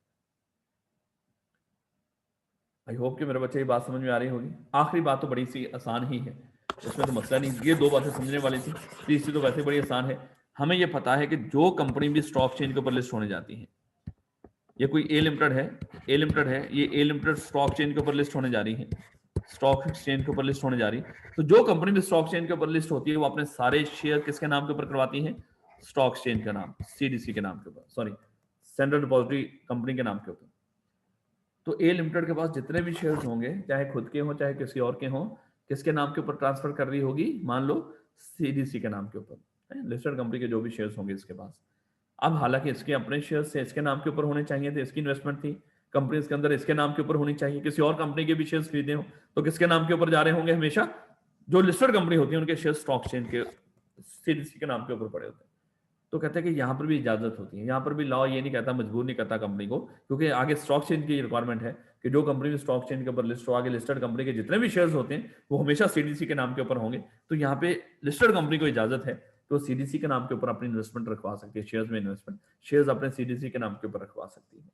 आई होप कि मेरे बच्चे ये बात समझ में आ रही होगी। आखिरी बात तो बड़ी सी आसान ही है, उसमें तो मसला नहीं, ये 2 बातें समझने वाली थी, तीसरी तो वैसे बड़ी आसान है। हमें ये पता है कि जो कंपनी भी स्टॉक एक्सचेंज के ऊपर लिस्ट होने जाती है, ये कोई ए लिमिटेड है, ए लिमिटेड है, ये ए लिमिटेड स्टॉक एक्सचेंज के ऊपर लिस्ट होने जा रही है, स्टॉक एक्सचेंज के ऊपर लिस्ट होने जा रही है। तो जो कंपनी भी स्टॉक एक्सचेंज के ऊपर लिस्ट होती है वो अपने सारे शेयर किसके नाम के ऊपर करवाती है? स्टॉक एक्सचेंज का नाम, सीडीसी के नाम के ऊपर, सॉरी सेंट्रल डिपॉजिटरी कंपनी के नाम के ऊपर। तो ए लिमिटेड के पास जितने भी शेयर्स होंगे, चाहे खुद के हों चाहे किसी और के हों, किसके नाम के ऊपर ट्रांसफर कर रही होगी? मान लो सीडीसी के नाम के ऊपर, लिस्टेड कंपनी के जो भी शेयर्स होंगे इसके पास। अब हालांकि इसके अपने शेयर्स से इसके नाम के ऊपर होने चाहिए थे, इसकी इन्वेस्टमेंट थी कंपनी के अंदर, इसके नाम के ऊपर होनी चाहिए। किसी और कंपनी के भी शेयर्स खरीदे हो तो किसके नाम के ऊपर जा रहे होंगे? हमेशा जो लिस्टेड कंपनी होती है उनके शेयर स्टॉक एक्सचेंज के सीडीसी के नाम के ऊपर पड़े होते हैं। तो कहते हैं कि यहाँ पर भी इजाजत होती है, यहाँ पर भी लॉ ये नहीं कहता, मजबूर नहीं करता कंपनी को, क्योंकि आगे स्टॉक एक्सचेंज की रिक्वायरमेंट है कि जो कंपनी में स्टॉक एक्सचेंज के ऊपर लिस्ट हो, आगे लिस्टेड कंपनी के जितने भी शेयर्स होते हैं वो हमेशा सीडीसी के नाम के ऊपर होंगे। तो यहाँ पे लिस्टेड कंपनी को इजाजत है तो सीडीसी के नाम के ऊपर अपनी इन्वेस्टमेंट रखवा सकती है, शेयर्स में इन्वेस्टमेंट, शेयर्स अपने सीडीसी के नाम के ऊपर रखवा सकती है।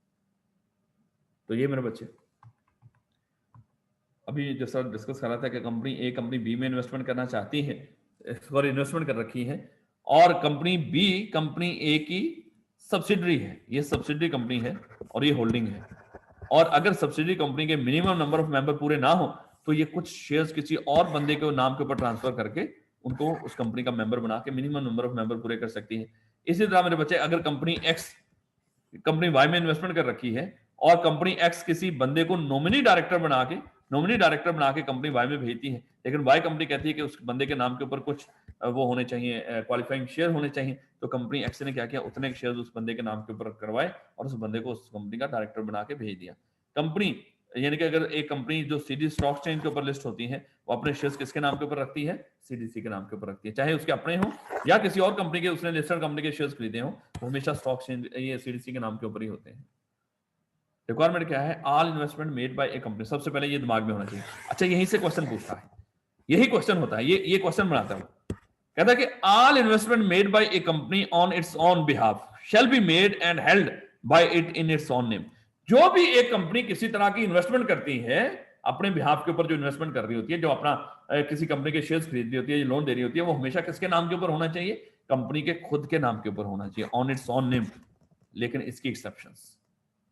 तो ये मेरे बच्चे अभी जैसा डिस्कस कर रहा था कि कंपनी ए कंपनी बी में इन्वेस्टमेंट करना चाहती है, सॉरी इन्वेस्टमेंट कर रखी है, और कंपनी बी कंपनी ए की सब्सिडरी है, ये सब्सिडरी कंपनी है और ये होल्डिंग है। और अगर सब्सिडरी कंपनी के मिनिमम नंबर ऑफ मेंबर पूरे ना हो तो ये कुछ शेयर्स किसी और बंदे के नाम के ऊपर ट्रांसफर करके उनको उस कंपनी का मेंबर बना के मिनिमम नंबर ऑफ मेंबर पूरे कर सकती है। इसी तरह मेरे बच्चे अगर कंपनी एक्स कंपनी वाई में इन्वेस्टमेंट कर रखी है और कंपनी एक्स किसी बंदे को नॉमिनी डायरेक्टर बना के कंपनी वाई में भेजती है, लेकिन वाई कंपनी कहती है कि उस बंदे के नाम के ऊपर कुछ वो होने चाहिए, क्वालिफाइंग शेयर होने चाहिए, तो कंपनी एक्स ने क्या किया, उतने शेयर उस बंदे के नाम के ऊपर करवाए और उस बंदे को उस कंपनी का डायरेक्टर बना के भेज दिया। कंपनी यानी कि अगर एक कंपनी जो सीडी स्टॉक एक्सचेंज के ऊपर लिस्ट होती है वो अपने शेयर्स किसके नाम के ऊपर रखती है? सीडीसी के नाम के ऊपर रखती है, चाहे उसके अपने हो या किसी और कंपनी के उसने लिस्टेड कंपनी के शेयर्स खरीदे हो, वो हमेशा स्टॉक एक्सचेंज ये सीडीसी के नाम के ऊपर ही होते हैं। रिक्वायरमेंट क्या है? All investment made by A company, सबसे पहले ये दिमाग में होना चाहिए। अच्छा यहीं से क्वेश्चन पूछता है, यही क्वेश्चन होता है, ये क्वेश्चन बनाता है, कहता है कि all investment made by A company on its own behalf shall be made and held by it in its own name. जो भी एक कंपनी किसी तरह की इन्वेस्टमेंट करती है अपने बिहाफ के ऊपर, जो इन्वेस्टमेंट कर रही होती है, जो अपना किसी कंपनी के शेयर्स खरीद रही होती है, लोन दे रही होती है, वो हमेशा किसके नाम के ऊपर होना चाहिए? कंपनी के खुद के नाम के ऊपर होना चाहिए, ऑन इट्स ओन नेम। लेकिन इसकी एक्सेप्शंस,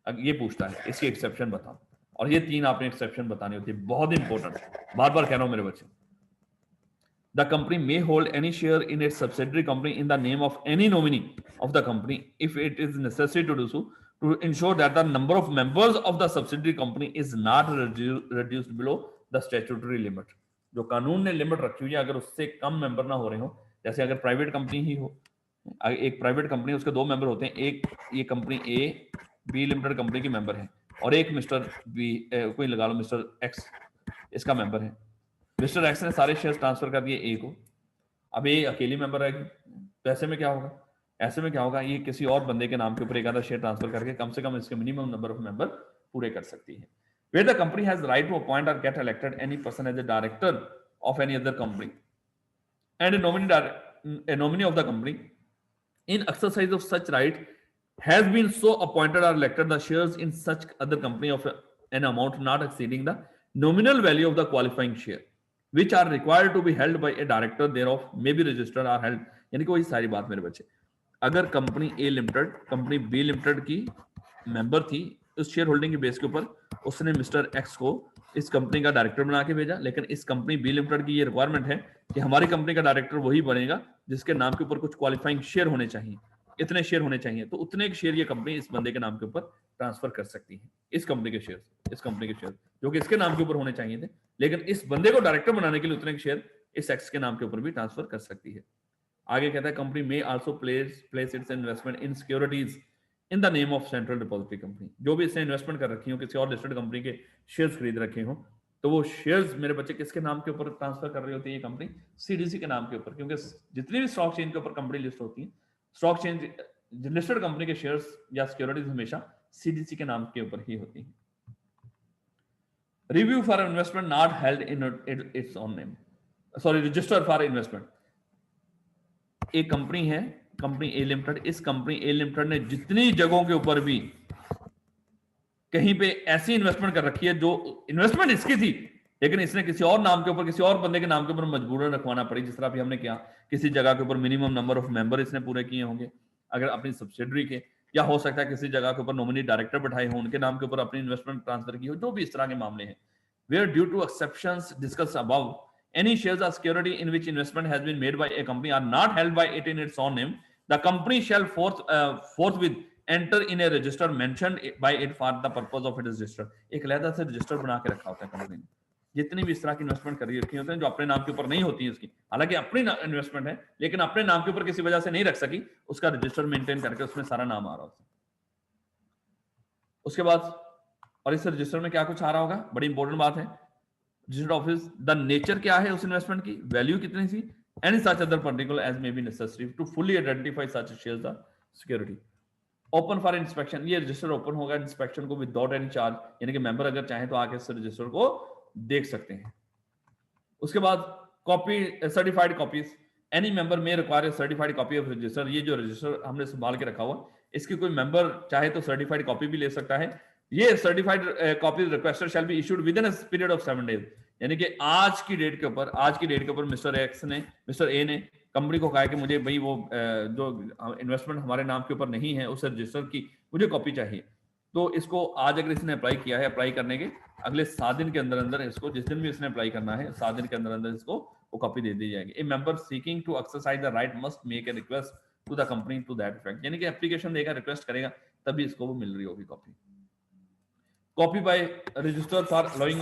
ये पूछता है इसकी एक्सेप्शन बताओ, और ये 3 आपने एक्सेप्शन बतानी होती है, बहुत इंपॉर्टेंट, बार बार कह रहा हूं मेरे बच्चे। The company may hold any share in its subsidiary company in the name of any nominee of the company if it is necessary to do so to ensure that the number of members of the subsidiary company is not reduced below the statutory limit। जो कानून ने limit रखी हुई है अगर उससे कम member ना हो रहे हो, जैसे अगर प्राइवेट कंपनी ही हो, एक प्राइवेट कंपनी उसके 2 मेंबर होते हैं, एक ये company A B limited company की मेंबर है, और एक मिस्टर बी, कोई लगा लो मिस्टर एक्स इसका मेंबर है। मिस्टर एक्स ने सारे शेयर ट्रांसफर कर दिए ए को, अब ये अकेली मेंबर रहेगी, तो ऐसे में क्या होगा, ऐसे में क्या होगा, ये किसी और बंदे के नाम के ऊपर एक आधा शेयर ट्रांसफर करके कम से कम इसके मिनिमम नंबर ऑफ मेंबर पूरे कर सकती है। Where the company has the right to appoint or get elected any person as a director of any other company and a nominee of the company in exercise of such right has been so appointed or elected the shares in such other company of an amount not exceeding the nominal value of the qualifying share which are required to be held by a director thereof may be registered or held। यानी कि वही सारी बात मेरे बच्चे, अगर company A limited company B limited की member थी, उस शेयर होल्डिंग के बेस के ऊपर उसने मिस्टर एक्स को इस कंपनी का डायरेक्टर बना के भेजा, लेकिन इस कंपनी बी लिमिटेड की ये रिक्वायरमेंट है कि हमारी कंपनी का डायरेक्टर वही बनेगा जिसके नाम के ऊपर कुछ क्वालिफाइंग शेयर होने चाहिए, इतने शेयर होने चाहिए, तो उतने के शेयर ये कंपनी इस बंदे के नाम के ऊपर ट्रांसफर कर सकती है। इस कंपनी के शेयर जो कि इसके नाम के ऊपर होने चाहिए थे, लेकिन इस बंदे को डायरेक्टर बनाने के लिए उतने के शेयर इस एक्स के नाम के ऊपर भी ट्रांसफर कर सकती है। आगे कहता है कंपनी में also place it's investment in securities in the name of central depository company, जो भी इसने इन्वेस्टमेंट कर रखी हो, किसी और लिस्टेड कंपनी के शेयर्स खरीद रखे हो, तो वो शेयर्स मेरे बच्चे किसके नाम के ऊपर ट्रांसफर कर रही होती है ये कंपनी, सीडीसी के नाम के ऊपर, क्योंकि जितनी भी स्टॉक चेंज के ऊपर कंपनी लिस्ट होती है, स्टॉक चेंज लिस्टेड कंपनी के शेयर्स या सिक्योरिटीज हमेशा सीडीसी के नाम के ऊपर ही होती है। Review for investment not held in its own name, sorry register for investment. एक कंपनी है कंपनी ए लिमिटेड, इस कंपनी ए लिमिटेड ने जितनी जगहों के ऊपर भी कहीं पे ऐसी इन्वेस्टमेंट कर रखी है जो इन्वेस्टमेंट इसकी थी लेकिन इसने किसी और नाम के ऊपर किसी और बंदे के नाम के ऊपर मजबूरन रखवाना पड़ी, जिस तरह भी हमने किया, किसी जगह के ऊपर मिनिमम नंबर ऑफ मेंबर इसने पूरे किए होंगे अगर अपनी सब्सिडरी के, या हो सकता है किसी जगह के ऊपर नॉमिनी डायरेक्टर बैठाए हो, उनके नाम के ऊपर अपनी इन्वेस्टमेंट ट्रांसफर की हो, जो भी इस तरह के मामले हैं। Where due to exceptions discuss above any shares or security in which investment has been made by a company are not held by it in its own name, the company shall forthwith enter in a register mentioned by it for the purpose of its register। एक अलग से register बना के रखा होता है company ने, जितनी भी इस तरह की इन्वेस्टमेंट कर रखी होती है जो अपने नाम के ऊपर नहीं होती है उसकी, हालांकि अपनी इन्वेस्टमेंट है लेकिन अपने नाम के ऊपर किसी वजह से नहीं रख सकी, उसका रजिस्टर मेंटेन करके उसमें सारा नाम आ रहा होता है। उसके बाद और इस रजिस्टर में क्या कुछ आ रहा होगा, बड़ी इंपॉर्टेंट बात है, रजिस्टर्ड ऑफिस द नेचर क्या है उस इन्वेस्टमेंट की, वैल्यू कितनी थी, and such other particular as may be necessary to fully identify such shares the security. Open for inspection, ये रजिस्टर ओपन होगा इंस्पेक्शन को विदाउट एनी चार्ज, यानी कि मेंबर अगर चाहे तो आके इस रजिस्टर को देख सकते हैं। उसके बाद copy certified copies, any member may require certified copy of register. ये जो रजिस्टर हमने संभाल के रखा हुआ, इसकी कोई मेंबर चाहे तो सर्टिफाइड कॉपी भी ले सकता है। ये certified copy requester shall be issued with in a period of 7 days, यानी कि आज की डेट के ऊपर मिस्टर एक्स ने, मिस्टर ए ने कंपनी को कहा कि मुझे भाई वो जो इन्वेस्टमेंट हमारे नाम के ऊपर नहीं है उस रजिस्टर की मुझे कॉपी चाहिए, तो इसको आज अगर इसने अप्लाई किया है, अप्लाई करने के अगले 7 दिन के अंदर अंदर इसको, जिस दिन भी इसने अप्लाई करना है 7 दिन के अंदर अंदर इसको वो कॉपी दे दी जाएगी। A member seeking to exercise the right must make a request to the company to that effect, यानी कि एप्लीकेशन देगा, रिक्वेस्ट करेगा, तभी इसको वो मिल रही होगी copy. Copy by register for allowing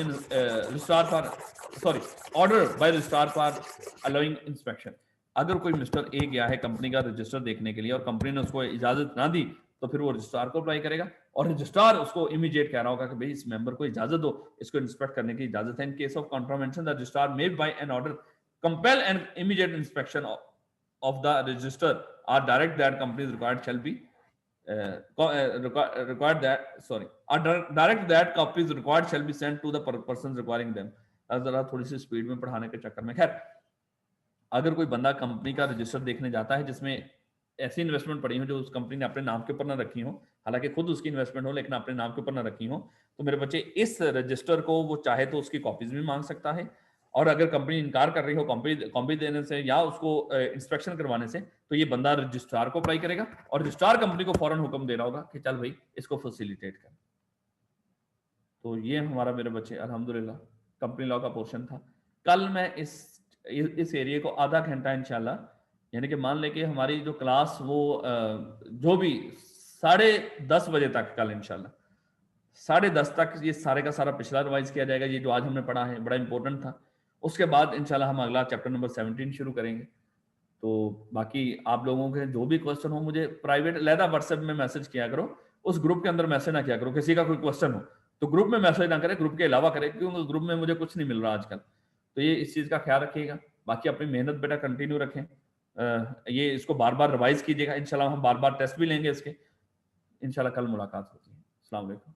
order by registrar for allowing inspection. अगर कोई मिस्टर ए गया है कंपनी का रजिस्टर देखने के लिए और कंपनी ने उसको इजाजत ना दी, तो फिर वो रजिस्ट्रार को अप्लाई करेगा और रजिस्ट्रार उसको इमीडिएट कह रहा होगा कि भाई इस मेंबर को इजाजत दो, इसको इंस्पेक्ट करने की इजाजत है। In case of contravention the registrar made by an order compel an immediate inspection of the register और direct that company required shall be required that sorry or direct that copies required shall be sent to the persons requiring them। जरा थोड़ी सी speed में पढ़ाने के चक्कर में, खैर अगर कोई बंदा कंपनी का रजिस्टर देखने जाता है जिसमें ऐसी इन्वेस्टमेंट पड़ी हो जो उस कंपनी ने अपने नाम के ऊपर ना रखी हो, हालांकि खुद उसकी इन्वेस्टमेंट हो लेकिन अपने नाम के ऊपर ना रखी हो, तो मेरे बच्चे इस रजिस्टर को वो चाहे तो उसकी कॉपीज भी मांग सकता है, और अगर कंपनी इनकार कर रही हो कॉपी देने से या उसको इंस्पेक्शन करवाने से, तो ये बंदा रजिस्ट्रार को अप्लाई करेगा और रजिस्ट्रार कंपनी को फौरन हुक्म दे रहा होगा कि चल भाई इसको फैसिलिटेट कर। तो ये हमारा मेरे बच्चे अल्हम्दुलिल्लाह कंपनी लॉ का पोर्शन था। कल मैं इस एरिया को आधा घंटा इंशाल्लाह, यानी कि मान लेके हमारी जो क्लास वो जो भी 10:30 बजे तक, कल इंशाल्लाह 10:30 तक ये सारे का सारा पिछला रिवाइज किया जाएगा, ये जो आज हमने पढ़ा है बड़ा इंपॉर्टेंट था। उसके बाद इंशाल्लाह हम अगला चैप्टर नंबर 17 शुरू करेंगे। तो बाकी आप लोगों के जो भी क्वेश्चन हो मुझे प्राइवेट लहदा व्हाट्सएप में मैसेज किया करो, उस ग्रुप के अंदर मैसेज ना किया करो, किसी का कोई क्वेश्चन हो तो ग्रुप में मैसेज ना करें, ग्रुप के अलावा करें, क्योंकि ग्रुप में मुझे कुछ नहीं मिल रहा आजकल। तो ये इस चीज का ख्याल रखिएगा। बाकी अपनी मेहनत बेटा कंटिन्यू रखें, ये इसको बार बार रिवाइज कीजिएगा। इंशाल्लाह हम बार बार टेस्ट भी लेंगे इसके। इंशाल्लाह कल मुलाकात होती है। अस्सलाम वालेकुम।